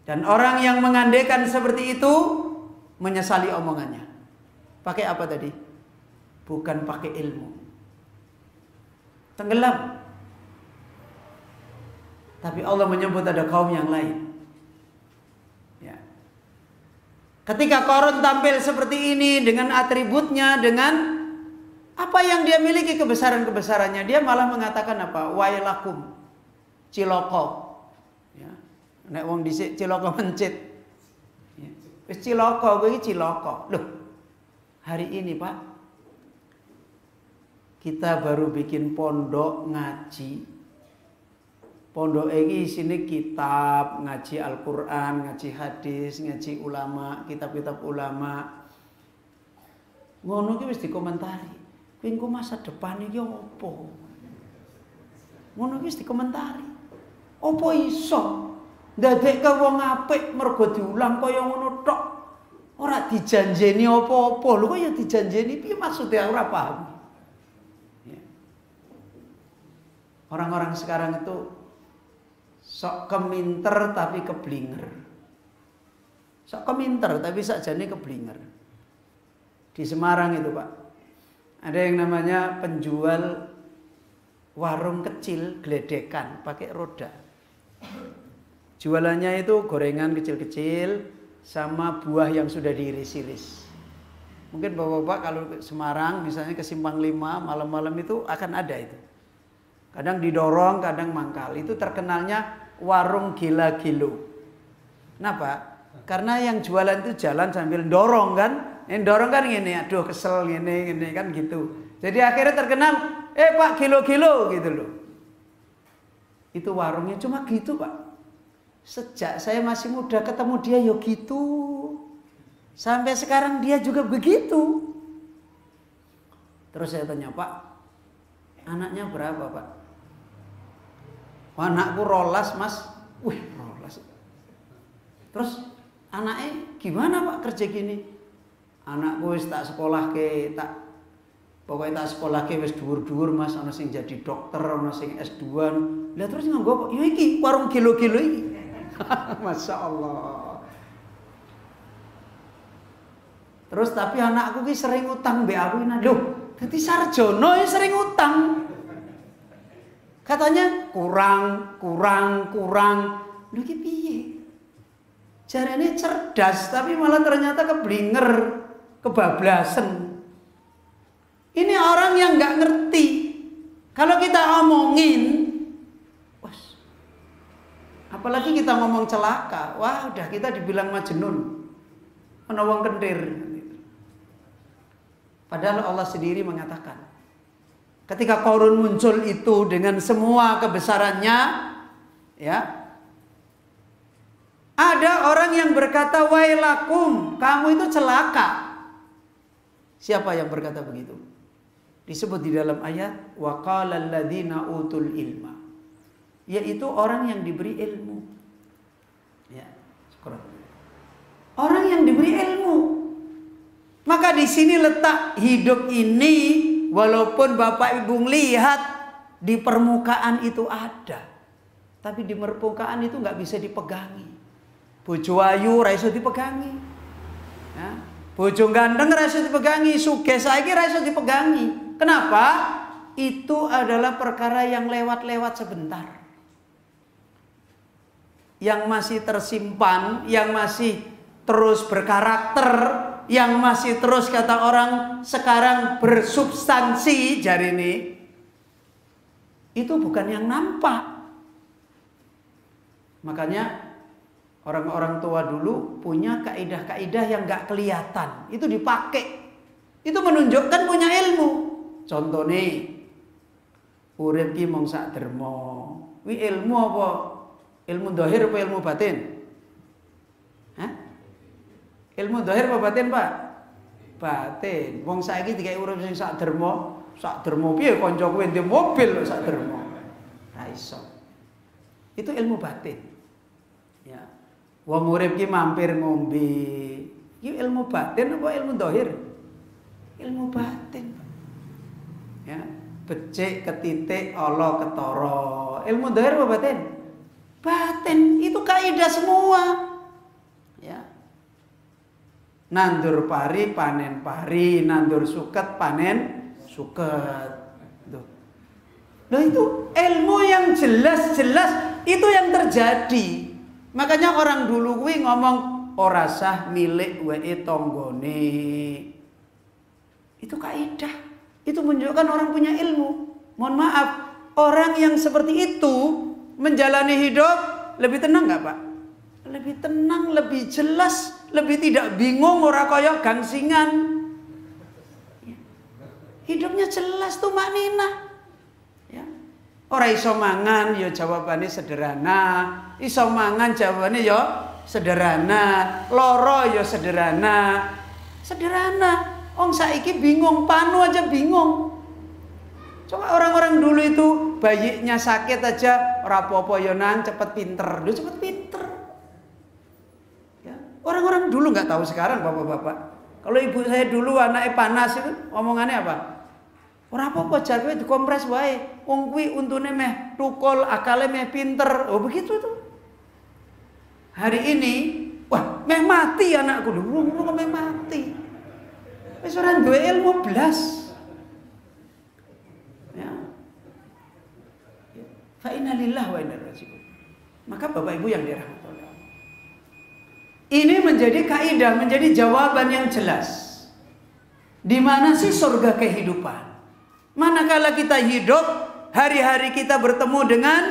A: Dan orang yang mengandaikan seperti itu menyesali omongannya. Pakai apa tadi? Bukan pakai ilmu. Tenggelam. Tapi Allah menyebut ada kaum yang lain. Ya. Ketika Qarun tampil seperti ini dengan atributnya, dengan apa yang dia miliki, kebesaran-kebesarannya, dia malah mengatakan apa? Wailakum, ciloko. Ya. Nek wong dhisik ciloko mencit. Ya. Wis ciloko, kuwi ciloko. Loh. Hari ini, Pak, kita baru bikin pondok ngaji. Pondok ini sini kitab, ngaji Al-Quran, ngaji hadis, ngaji ulama, kitab-kitab ulama. Ngono ki wis dikomentari. Kuwi engko masa depan iki opo? Ngono ki wis dikomentari. Opo iso ndadekke wong apik mergo diulang kaya ngono tok? Ora dijanjeni apa-apa. Lho kok ya dijanjeni piye maksudnya ora paham. Ya. Orang-orang sekarang itu sok keminter tapi keblinger. Sok keminter tapi sakjane keblinger. Di Semarang itu, Pak, ada yang namanya penjual warung kecil geledekan pakai roda. Jualannya itu gorengan kecil-kecil sama buah yang sudah diiris-iris. Mungkin bapak-bapak kalau ke Semarang misalnya ke Simpang 5 malam-malam itu akan ada itu. Kadang didorong, kadang mangkal. Itu terkenalnya warung gila-gilo. Kenapa? Karena yang jualan itu jalan sambil dorong kan. Yang dorong kan gini, aduh kesel gini kan gitu. Jadi akhirnya terkenal, Pak gilo-gilo gitu loh. Itu warungnya cuma gitu, Pak. Sejak saya masih muda ketemu dia ya gitu. Sampai sekarang dia juga begitu. Terus saya tanya, Pak, anaknya berapa, Pak? Anakku 12, Mas. Wih, 12. Terus anaknya gimana, Pak, kerja gini? Anakku wis tak sekolah ke, pokoknya tak sekolah ke wis dhuwur-dhuwur, Mas. Ana sing jadi dokter, ana sing S2. Lah terus nganggo apa? Ya iki warung kilo-kilo iki. Masya Allah. Terus tapi anakku ki sering utang mbek aku ini. Loh, dadi sarjana ya sering utang. Katanya kurang. Lho ki piye? Jarane cerdas tapi malah ternyata keblinger, kebablasan. Ini orang yang nggak ngerti. Kalau kita omongin, apalagi kita ngomong celaka, wah udah kita dibilang majnun, menawang kentir. Padahal Allah sendiri mengatakan, ketika Qarun muncul itu dengan semua kebesarannya, ya, ada orang yang berkata, wailakum, kamu itu celaka. Siapa yang berkata begitu? Disebut di dalam ayat, wa qalal ladzina utul ilma. Yaitu orang yang diberi ilmu. Ya, syukur. Orang yang diberi ilmu. Maka di sini letak hidup ini, walaupun Bapak Ibu lihat di permukaan itu ada, tapi di permukaan itu nggak bisa dipegangi. Bojo ayu ra iso dipegangi. Ya, bojo ganteng ra iso dipegangi, sugih saiki ra iso dipegangi. Kenapa? Itu adalah perkara yang lewat-lewat sebentar. Yang masih tersimpan, yang masih terus berkarakter, yang masih terus kata orang sekarang bersubstansi jari ini, itu bukan yang nampak. Makanya orang-orang tua dulu punya kaidah-kaidah yang gak kelihatan, itu dipakai. Itu menunjukkan punya ilmu. Contohnya urip ki mung sak derma. Wi ilmu apa? Ilmu zahir apa ilmu batin? Hah? Ilmu zahir apa batin, Pak? Batin. Wong saiki dikai urip sing sak derma piye kanca kowe ndek mobil sak derma. Ra iso. Itu ilmu batin. Ya. Wong urip ki mampir ngombe. Iki ilmu batin apa ilmu zahir? Ilmu batin. Ya, becik ketitik Allah ketara. Ilmu dhahir apa batin? Batin. Itu kaidah semua. Ya. Nandur pari panen pari, nandur suket panen suket. Loh itu ilmu yang jelas-jelas itu yang terjadi. Makanya orang dulu kuwi ngomong ora sah milik wae tanggane. Itu kaidah. Itu menunjukkan orang punya ilmu. Mohon maaf, orang yang seperti itu menjalani hidup lebih tenang nggak Pak? Lebih tenang, lebih jelas, lebih tidak bingung, ora kaya gangsingan. Hidupnya jelas tuh maknina. Ya. Ora iso mangan ya jawabannya sederhana, iso mangan jawabannya ya sederhana, loro ya sederhana. Sederhana. Ong saiki bingung, panu aja bingung. Coba orang-orang dulu itu bayinya sakit aja, ora apa-apa ya nang cepet pinter, lu cepet pinter. Ya. Orang-orang dulu nggak tahu sekarang bapak-bapak. Kalau ibu saya dulu anaknya panas itu omongannya apa? Ora apa-apa jarwe dikompres wae. Wong kuwi untune meh tukul, akale meh pinter. Oh begitu tuh. Hari ini, wah meh mati anakku dulu, meh mati. Wis ora duwe ilmu blas. Ya. Fa inna lillahi wa inna ilaihi raji'un. Maka Bapak Ibu yang dirahmati Allah. Ini menjadi kaidah, menjadi jawaban yang jelas. Di mana sih surga kehidupan? Manakala kita hidup, hari-hari kita bertemu dengan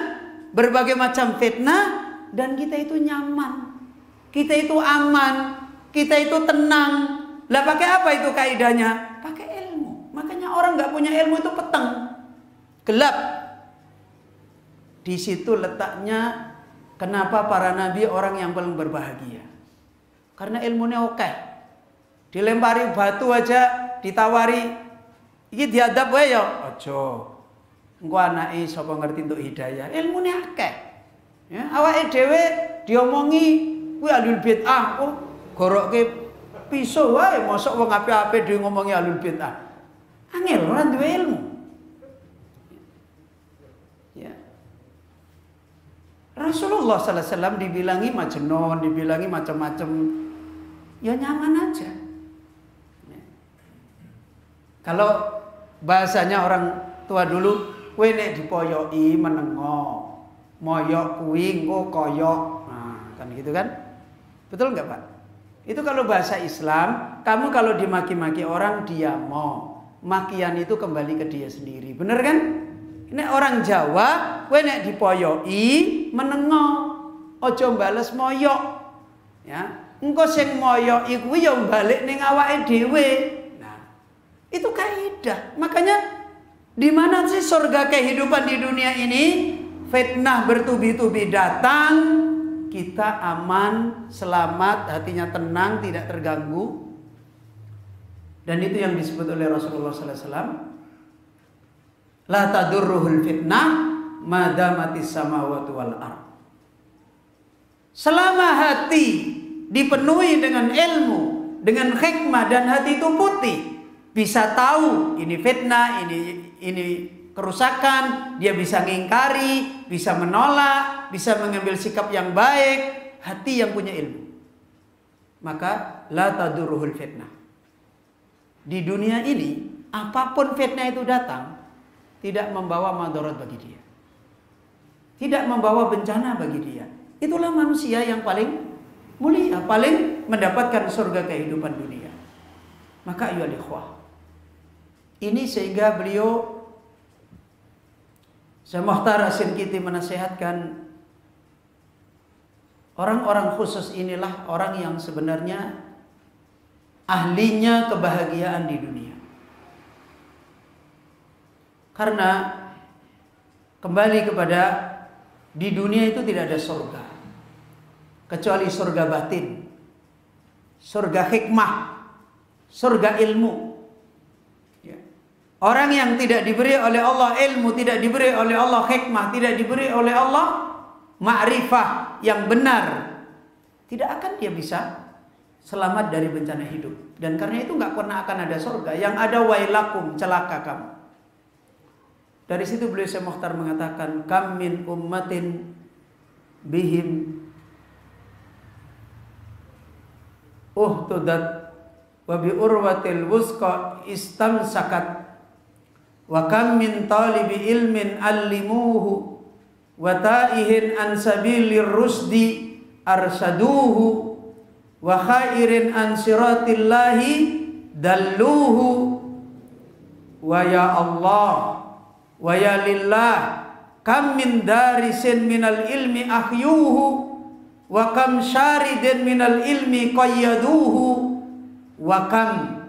A: berbagai macam fitnah dan kita itu nyaman. Kita itu aman, kita itu tenang. Lah pakai apa itu kaidahnya? Pakai ilmu. Makanya orang nggak punya ilmu itu peteng, gelap. Di situ letaknya kenapa para nabi orang yang paling berbahagia. Karena ilmunya oke. Dilempari batu aja, ditawari, iki diadab wae ya. Aja. Engko anake sapa ngerti untuk hidayah. Ilmunya akeh. Ya, awake dhewe diomongi kuwi alul bid'ah. Oh, goroke pisau wae mosok wong apik-apik dhewe ngomongi alul bid'ah. Angel ora duwe ilmu. Ya. Rasulullah sallallahu alaihi wasallam dibilangi majnun, dibilangi macam-macam. Ya nyaman aja. Ya. Kalau bahasanya orang tua dulu, kowe nek dipoyoki menengo, moyok kuwi engko koyok. Nah, kan gitu kan? Betul enggak, Pak? Itu kalau bahasa Islam, kamu kalau dimaki-maki orang dia mau. Makian itu kembali ke dia sendiri. Bener kan? Ini orang Jawa, kowe nek dipoyoki menengo, aja bales moyok. Ya, engko sing moyoki kuwi ya balik ning awake dhewe. Nah, itu kaidah. Makanya di mana sih surga kehidupan di dunia ini? Fitnah bertubi-tubi datang, kita aman, selamat, hatinya tenang, tidak terganggu. Dan itu yang disebut oleh Rasulullah sallallahu alaihi wasallam. La tadurruhul fitnah madamatis samawati wal ardh. Selama hati dipenuhi dengan ilmu, dengan hikmah dan hati itu putih, bisa tahu ini fitnah, ini kerusakan, dia bisa ngingkari, bisa menolak, bisa mengambil sikap yang baik, hati yang punya ilmu. Maka la tadurruhul fitnah. Di dunia ini, apapun fitnah itu datang, tidak membawa madarat bagi dia. Tidak membawa bencana bagi dia. Itulah manusia yang paling mulia, paling mendapatkan surga kehidupan dunia. Maka ayyuhal ikhwah, ini sehingga beliau Syekh Mukhtar As-Sinkiti menasihatkan orang-orang khusus inilah orang yang sebenarnya ahlinya kebahagiaan di dunia. Karena kembali kepada di dunia itu tidak ada surga kecuali surga batin, surga hikmah, surga ilmu. Ya. Orang yang tidak diberi oleh Allah ilmu, tidak diberi oleh Allah hikmah, tidak diberi oleh Allah ma'rifah yang benar, tidak akan dia bisa selamat dari bencana hidup. Dan karena itu nggak pernah akan ada surga. Yang ada wailakum, celaka kamu. Dari situ beliau Syekh Mokhtar mengatakan, kam min ummatin bihim uhtudat wa bi urwatil wusqa istamsakat wa kam min talibi ilmin allimuhu wa ta'ihin an sabilir rusdi arsaduhu wa khairin an siratillahi dalluhu wa ya Allah wa ya lillah kam min darisin minal ilmi ahyuhu wa kam syaridin minal ilmi qayyaduhu wa kam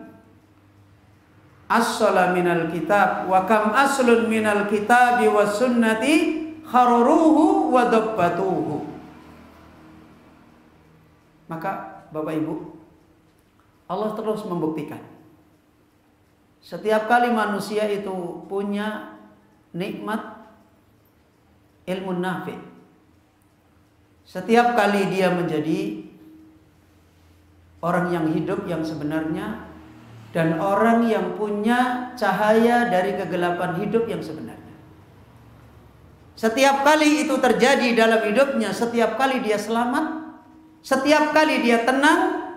A: asla minal kitab wa kam aslun minal kitabi was sunnati kharuruhu wa dabbatuhu. Maka Bapak Ibu, Allah terus membuktikan setiap kali manusia itu punya nikmat ilmu nafi, setiap kali dia menjadi orang yang hidup yang sebenarnya dan orang yang punya cahaya dari kegelapan hidup yang sebenarnya. Setiap kali itu terjadi dalam hidupnya, setiap kali dia selamat, setiap kali dia tenang,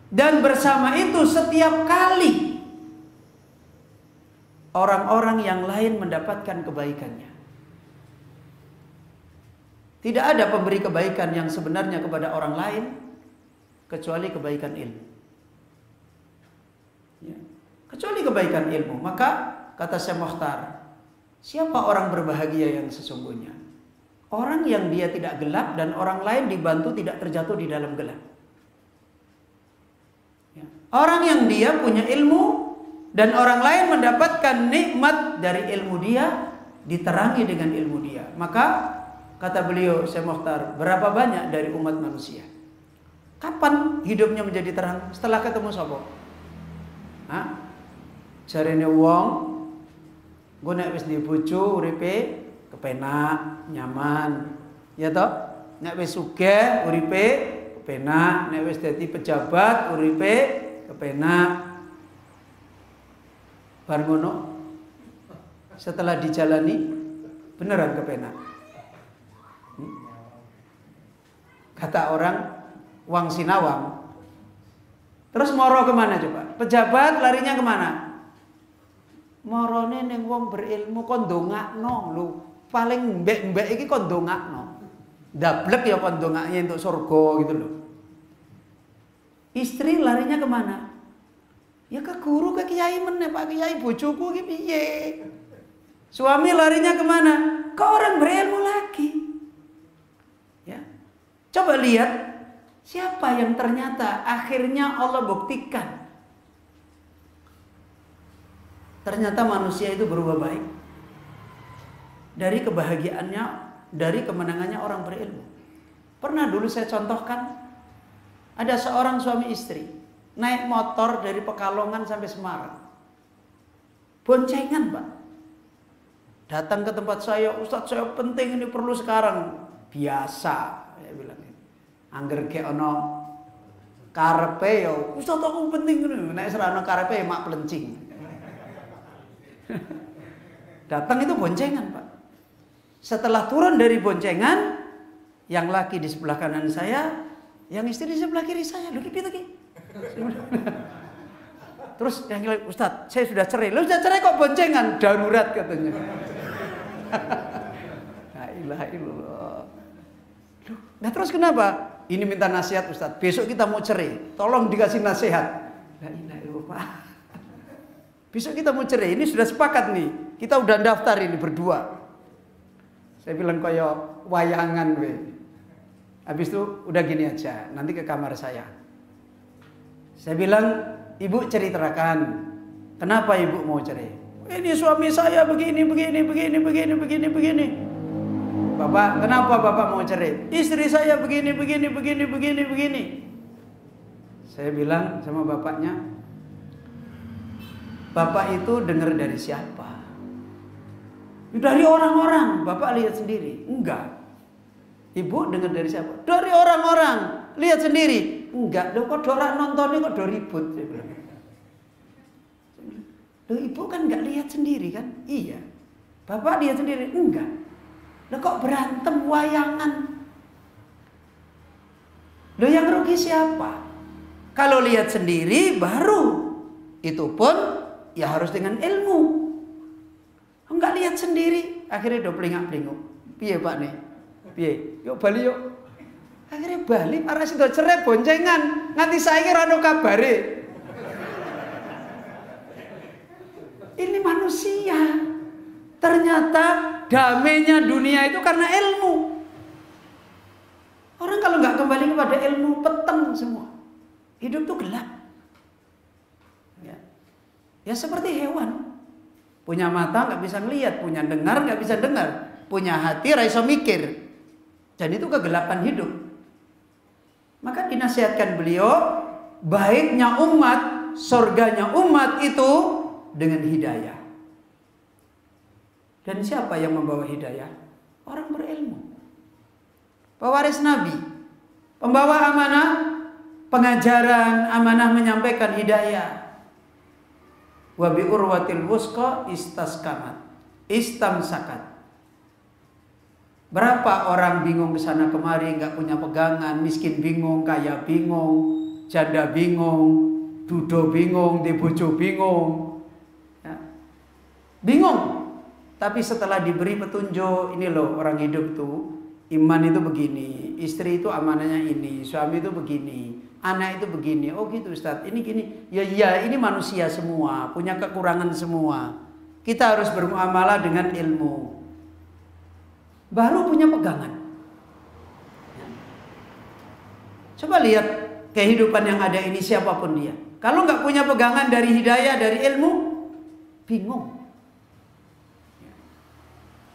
A: dan bersama itu setiap kali orang-orang yang lain mendapatkan kebaikannya. Tidak ada pemberi kebaikan yang sebenarnya kepada orang lain kecuali kebaikan ilmu. Ya. Kecuali kebaikan ilmu. Maka kata Syekh Mokhtar, siapa orang berbahagia yang sesungguhnya? Orang yang dia tidak gelap dan orang lain dibantu tidak terjatuh di dalam gelap. Ya. Orang yang dia punya ilmu dan orang lain mendapatkan nikmat dari ilmu dia, diterangi dengan ilmu dia. Maka kata beliau Syekh Mokhtar, berapa banyak dari umat manusia? Kapan hidupnya menjadi terang? Setelah ketemu sapa? Hah? Jarene wong, gue nek wis duwe bojo uripe kepenak, nyaman. Ya toh? Nek wis sugih uripe kepenak, nek wis dadi pejabat uripe kepenak. Bar ngono setelah dijalani beneran kepenak. Kata orang wang sinawang. Terus moro kemana coba? Pejabat larinya kemana? Morone ning wong berilmu kon ndongakno lho. Paling mbek-mbek iki kon ndongakno. Dablek ya kon ndongaknya untuk surga gitu loh. Istri larinya kemana? Ya ke guru, ke kiai meneh, Pak Kiai bojoku iki piye? Suami larinya kemana? Ke orang berilmu lagi. Ya. Coba lihat siapa yang ternyata akhirnya Allah buktikan. Ternyata manusia itu berubah baik. Dari kebahagiaannya, dari kemenangannya orang berilmu. Pernah dulu saya contohkan, ada seorang suami istri naik motor dari Pekalongan sampai Semarang. Boncengan, Pak. Datang ke tempat saya, Ustadz saya penting ini perlu sekarang. Biasa, saya bilang. Angger ke ono karepe yo, Ustadz aku penting ini. Nek serana karepe mak pelencing. Datang itu boncengan, Pak. Setelah turun dari boncengan, yang laki di sebelah kanan saya, yang istri di sebelah kiri saya. Loh, gitu ki. Terus yang bilang, Ustadz saya sudah cerai. Lu sudah cerai kok boncengan? Darurat katanya. La ilaha illallah. Nah terus kenapa? Ini minta nasihat Ustadz. Besok kita mau cerai. Tolong dikasih nasihat. La ilaha illallah. Besok kita mau cerai. Ini sudah sepakat nih. Kita udah daftar ini berdua. Saya bilang koyo wayangan we. Habis itu udah gini aja. Nanti ke kamar saya. Saya bilang, ibu ceritakan, kenapa ibu mau cerai? Ini suami saya begini. Bapak, kenapa bapak mau cerai? Istri saya begini. Saya bilang sama bapaknya, bapak itu dengar dari siapa? Dari orang-orang, bapak lihat sendiri. Enggak. Ibu dengar dari siapa? Dari orang-orang, lihat sendiri. Enggak, loh kok dorak nontonnya kok do ribut. Saya bilang. Loh ibu kan enggak lihat sendiri kan? Iya. Bapak lihat sendiri, enggak. Loh kok berantem wayangan? Loh yang rugi siapa? Kalau lihat sendiri baru. Itu pun ya harus dengan ilmu. Enggak lihat sendiri, akhirnya do pelingak-pelinguk. Piye Pak nih? Piye? Yuk bali yuk. Akhirnya balik marah sido cerai boncengan. Nganti saiki ra ono kabare. Ini manusia. Ternyata damainya dunia itu karena ilmu. Orang kalau nggak kembali kepada ilmu, peteng semua. Hidup tuh gelap. Ya seperti hewan. Punya mata nggak bisa ngelihat, punya dengar nggak bisa dengar, punya hati ra iso mikir. Dan itu kegelapan hidup. Maka dinasihatkan beliau, baiknya umat, surganya umat itu dengan hidayah. Dan siapa yang membawa hidayah? Orang berilmu. Pewaris Nabi, pembawa amanah, pengajaran amanah menyampaikan hidayah. Wa bi urwatil wusqa istamsakat. Berapa orang bingung ke sana kemari, nggak punya pegangan, miskin bingung, kaya bingung, janda bingung, dudo bingung, bojo bingung, ya. Bingung. Tapi setelah diberi petunjuk, ini loh orang hidup tuh, iman itu begini, istri itu amanahnya ini, suami itu begini, anak itu begini. Oh gitu Ustaz, ini gini. Ya ini manusia semua, punya kekurangan semua. Kita harus bermuamalah dengan ilmu. Baru punya pegangan. Coba lihat kehidupan yang ada ini siapapun dia. Kalau nggak punya pegangan dari hidayah, dari ilmu, bingung.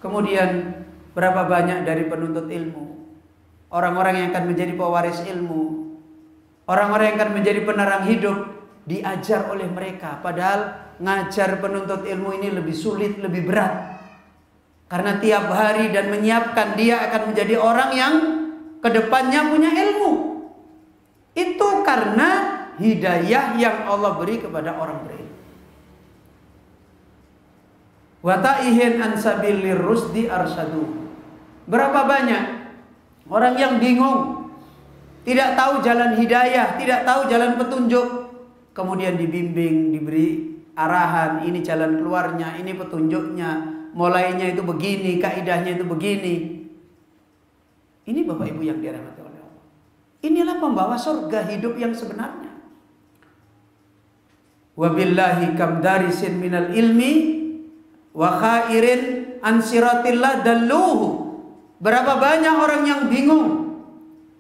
A: Kemudian berapa banyak dari penuntut ilmu, orang-orang yang akan menjadi pewaris ilmu, orang-orang yang akan menjadi penerang hidup, diajar oleh mereka. Padahal ngajar penuntut ilmu ini lebih sulit, lebih berat. Karena tiap hari dan menyiapkan dia akan menjadi orang yang kedepannya punya ilmu. Itu karena hidayah yang Allah beri kepada orang berilmu. Wa ta'ihin an sabilir rusdi arsadu. Berapa banyak orang yang bingung, tidak tahu jalan hidayah, tidak tahu jalan petunjuk, kemudian dibimbing, diberi arahan, ini jalan keluarnya, ini petunjuknya, mulainya itu begini, kaidahnya itu begini. Ini Bapak Ibu yang dirahmati oleh Allah. Inilah pembawa surga hidup yang sebenarnya. Wabillahi kam darisin minal ilmi wa khairin an siratillah dalluhu. Berapa banyak orang yang bingung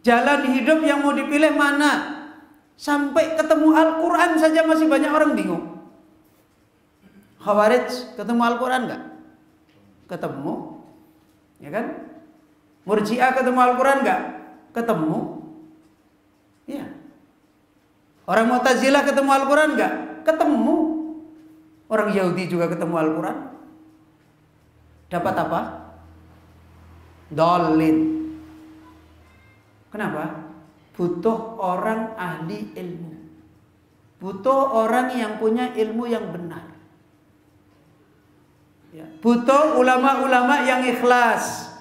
A: jalan hidup yang mau dipilih mana. Sampai ketemu Al-Quran saja masih banyak orang bingung. Khawarij ketemu Al-Quran enggak? Ketemu. Ya kan? Murji'ah ketemu Al-Quran enggak? Ketemu. Ya. Orang Mu'tazilah ketemu Al-Quran enggak? Ketemu. Orang Yahudi juga ketemu Al-Quran. Dapat apa? Dolin. Kenapa? Butuh orang ahli ilmu. Butuh orang yang punya ilmu yang benar. Ya. Butuh ulama-ulama yang ikhlas.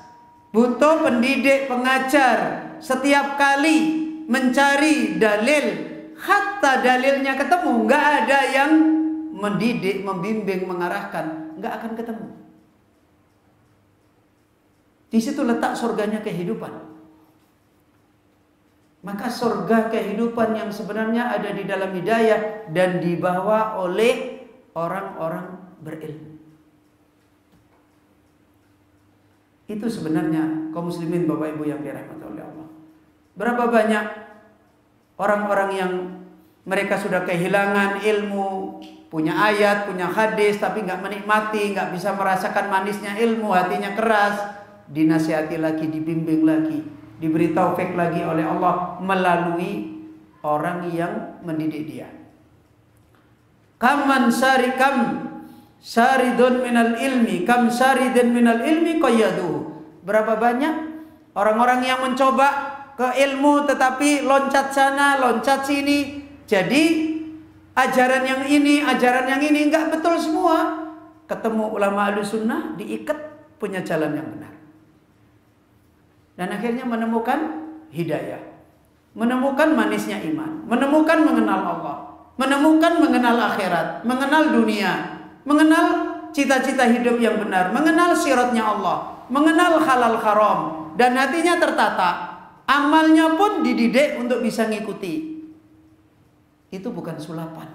A: Butuh pendidik, pengajar. Setiap kali mencari dalil, hatta dalilnya ketemu, nggak ada yang mendidik, membimbing, mengarahkan, nggak akan ketemu. Di situ letak surganya kehidupan. Maka surga kehidupan yang sebenarnya ada di dalam hidayah dan dibawa oleh orang-orang berilmu. Itu sebenarnya kaum muslimin Bapak Ibu yang dirahmati oleh Allah. Berapa banyak orang-orang yang mereka sudah kehilangan ilmu, punya ayat, punya hadis, tapi nggak menikmati, nggak bisa merasakan manisnya ilmu, hatinya keras. Dinasihati lagi, dibimbing lagi, diberi taufik lagi oleh Allah melalui orang yang mendidik dia. Kam saridun minal ilmi, kam saridun minal ilmi qayyadu. Berapa banyak orang-orang yang mencoba ke ilmu tetapi loncat sana, loncat sini. Jadi ajaran yang ini enggak betul semua. ketemu ulama ahli sunnah, diikat, punya jalan yang benar. Dan akhirnya menemukan hidayah, menemukan manisnya iman, menemukan mengenal Allah, menemukan mengenal akhirat, mengenal dunia, mengenal cita-cita hidup yang benar, mengenal siratnya Allah, mengenal halal haram, dan hatinya tertata, amalnya pun dididik untuk bisa ngikuti. Itu bukan sulapan.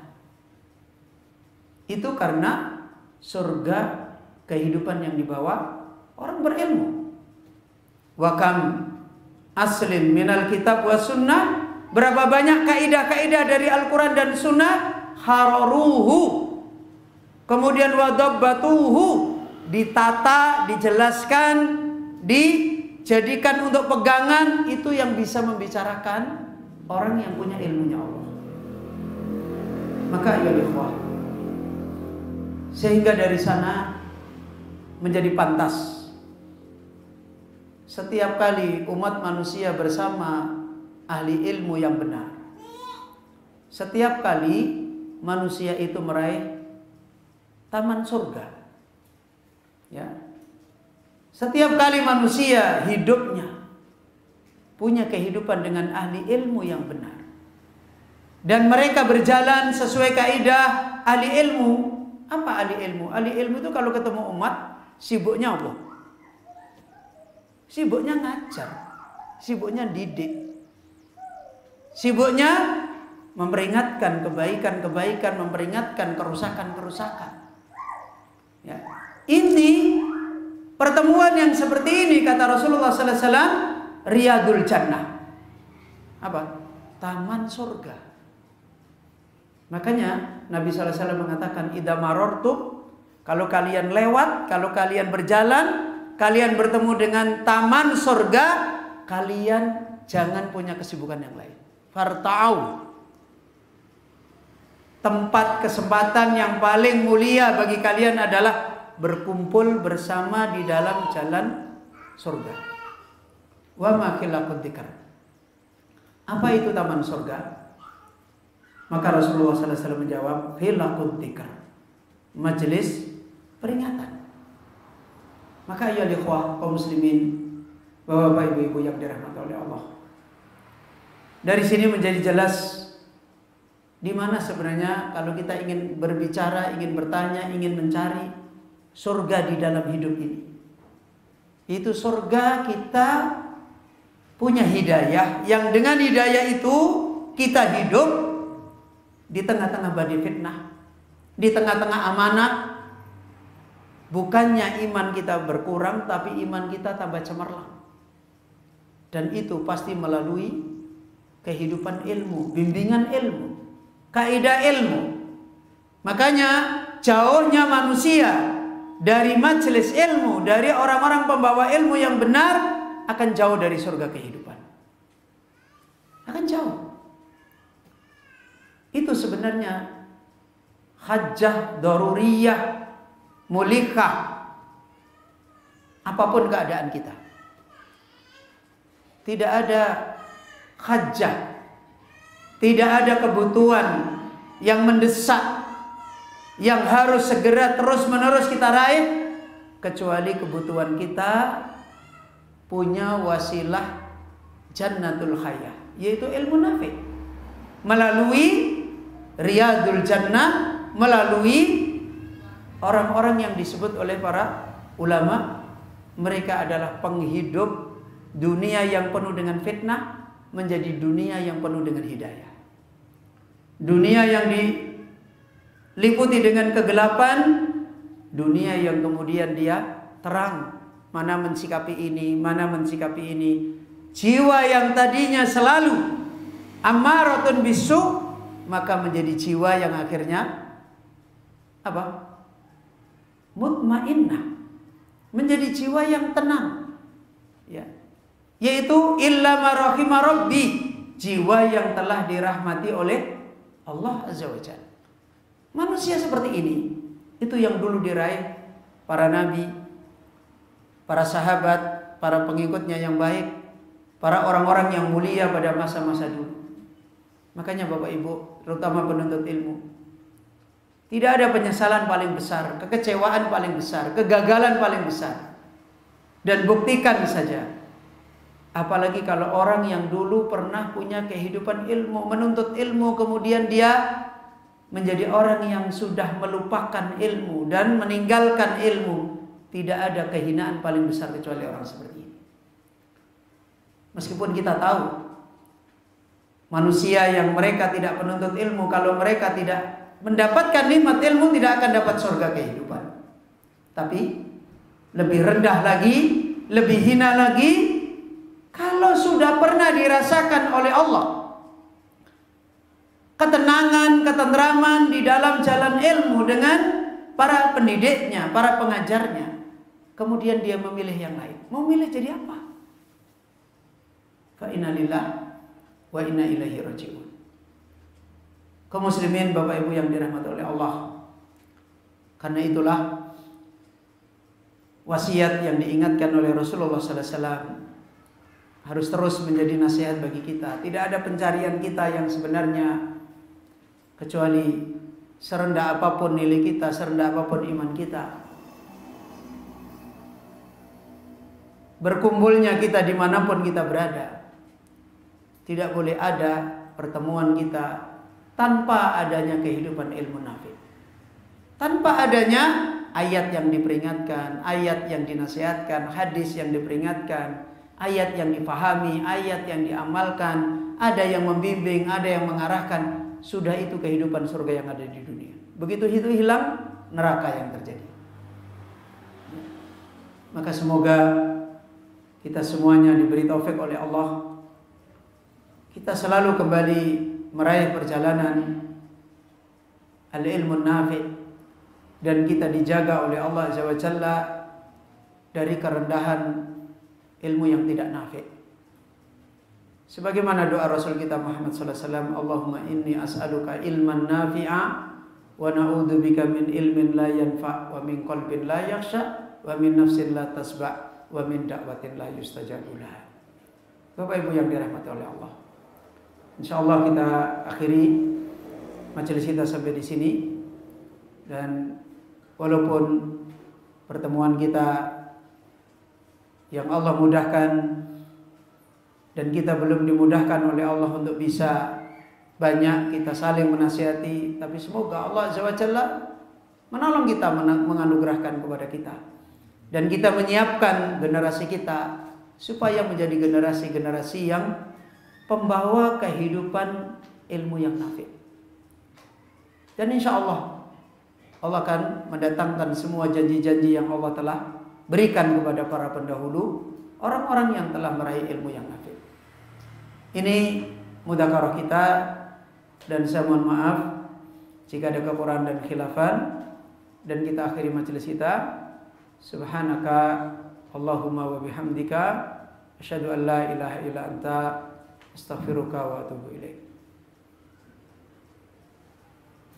A: Itu karena surga kehidupan yang dibawa orang berilmu. Wa kam aslin minal kitab wa sunnah, berapa banyak kaidah-kaidah dari Al-Quran dan Sunnah, hararuhu, kemudian wadabbatuhu, ditata, dijelaskan, dijadikan untuk pegangan. Itu yang bisa membicarakan orang yang punya ilmunya Allah. Maka ya ikhwah, sehingga dari sana menjadi pantas setiap kali umat manusia bersama ahli ilmu yang benar, setiap kali manusia itu meraih taman surga, ya, setiap kali manusia hidupnya punya kehidupan dengan ahli ilmu yang benar, dan mereka berjalan sesuai kaidah ahli ilmu. Apa ahli ilmu? Ahli ilmu itu kalau ketemu umat, sibuknya apa? Sibuknya ngajar, sibuknya didik, sibuknya memperingatkan kebaikan-kebaikan, memperingatkan kerusakan-kerusakan. Ya. Ini pertemuan yang seperti ini, kata Rasulullah sallallahu alaihi wasallam, riyadul jannah. Apa? Taman surga. Makanya Nabi sallallahu alaihi wasallam mengatakan, idza marartum, kalau kalian lewat, kalau kalian berjalan, kalian bertemu dengan taman surga, kalian jangan punya kesibukan yang lain. Farta'au. Tempat kesempatan yang paling mulia bagi kalian adalah berkumpul bersama di dalam jalan surga. Wa ma khilaqud dzikr. Apa itu taman surga? Maka Rasulullah sallallahu alaihi wasallam menjawab, khilaqud dzikr, majelis peringatan. Maka ya ikhwah kaum muslimin, bapak ibu-ibu yang dirahmati oleh Allah, dari sini menjadi jelas di mana sebenarnya kalau kita ingin berbicara, ingin bertanya, ingin mencari surga di dalam hidup ini. Itu surga kita punya hidayah, yang dengan hidayah itu kita hidup di tengah-tengah badai fitnah, di tengah-tengah amanah. Bukannya iman kita berkurang, tapi iman kita tambah cemerlang. Dan itu pasti melalui kehidupan ilmu, bimbingan ilmu, kaidah ilmu. Makanya jauhnya manusia dari majelis ilmu, dari orang-orang pembawa ilmu yang benar, akan jauh dari surga kehidupan. Akan jauh. Itu sebenarnya hajjah daruriyah mulikah. Apapun keadaan kita, tidak ada hajjah, tidak ada kebutuhan yang mendesak yang harus segera terus-menerus kita raih, kecuali kebutuhan kita punya wasilah jannatul hayah, yaitu ilmu nafi, melalui riyadul jannah, melalui orang-orang yang disebut oleh para ulama, mereka adalah penghidup dunia yang penuh dengan fitnah menjadi dunia yang penuh dengan hidayah. Dunia yang diliputi dengan kegelapan, dunia yang kemudian dia terang, mana mensikapi ini, mana mensikapi ini. Jiwa yang tadinya selalu ammaratun bisu, maka menjadi jiwa yang akhirnya apa? Mutmainnah, menjadi jiwa yang tenang, ya, yaitu illa ma rahima rabbi, jiwa yang telah dirahmati oleh Allah azza wa jalla. Manusia seperti ini, itu yang dulu diraih para nabi, para sahabat, para pengikutnya yang baik, para orang-orang yang mulia pada masa-masa dulu. Makanya Bapak Ibu, terutama penuntut ilmu, Tidak ada penyesalan paling besar, kekecewaan paling besar, kegagalan paling besar. Dan buktikan saja. Apalagi kalau orang yang dulu pernah punya kehidupan ilmu, menuntut ilmu, kemudian dia menjadi orang yang sudah melupakan ilmu dan meninggalkan ilmu. Tidak ada kehinaan paling besar kecuali orang seperti ini. Meskipun kita tahu manusia yang mereka tidak menuntut ilmu, kalau mereka tidak mendapatkan nikmat ilmu, tidak akan dapat surga kehidupan. Tapi lebih rendah lagi, lebih hina lagi kalau sudah pernah dirasakan oleh Allah ketenangan, ketentraman di dalam jalan ilmu dengan para pendidiknya, para pengajarnya. Kemudian dia memilih yang lain. Mau milih jadi apa? Fa inna lillahi wa inna ilaihi raji'un. Kaum muslimin, Bapak Ibu yang dirahmati oleh Allah. Karena itulah wasiat yang diingatkan oleh Rasulullah SAW harus terus menjadi nasihat bagi kita. Tidak ada pencarian kita yang sebenarnya kecuali serendah apapun nilai kita, serendah apapun iman kita, berkumpulnya kita dimanapun kita berada, tidak boleh ada pertemuan kita tanpa adanya kehidupan ilmu nafi, tanpa adanya ayat yang diperingatkan, ayat yang dinasihatkan, hadis yang diperingatkan, ayat yang dipahami, ayat yang diamalkan, ada yang membimbing, ada yang mengarahkan. Sudah itu kehidupan surga yang ada di dunia. Begitu itu hilang, neraka yang terjadi. Maka semoga kita semuanya diberi taufik oleh Allah, kita selalu kembali meraih perjalanan al-ilmu nafi, dan kita dijaga oleh Allah Azza wa Jalla dari kerendahan ilmu yang tidak nafi. Sebagaimana doa Rasul kita Muhammad sallallahu alaihi wasallam, Allahumma inni as'aluka ilman nafi'a wa na'udzubika min ilmin la yanfa' wa min qalbin la yakhsha wa min nafsin la tasba' wa min da'watin la yustajabu laha. Bapak Ibu yang dirahmati oleh Allah, insyaallah kita akhiri majelis kita sampai di sini. Dan walaupun pertemuan kita yang Allah mudahkan dan kita belum dimudahkan oleh Allah untuk bisa banyak kita saling menasihati, tapi semoga Allah Azza wa Jalla menolong kita, menganugerahkan kepada kita, dan kita menyiapkan generasi kita supaya menjadi generasi-generasi yang pembawa kehidupan ilmu yang nafi. Dan insya Allah Allah akan mendatangkan semua janji-janji yang Allah telah berikan kepada para pendahulu, orang-orang yang telah meraih ilmu yang nafi. Ini mudzakarah kita, dan saya mohon maaf jika ada kekurangan dan khilafan, dan kita akhiri majelis kita. Subhanaka Allahumma wa bihamdika asyhadu an la ilaha illa anta astaghfiruka wa atubu ilaik.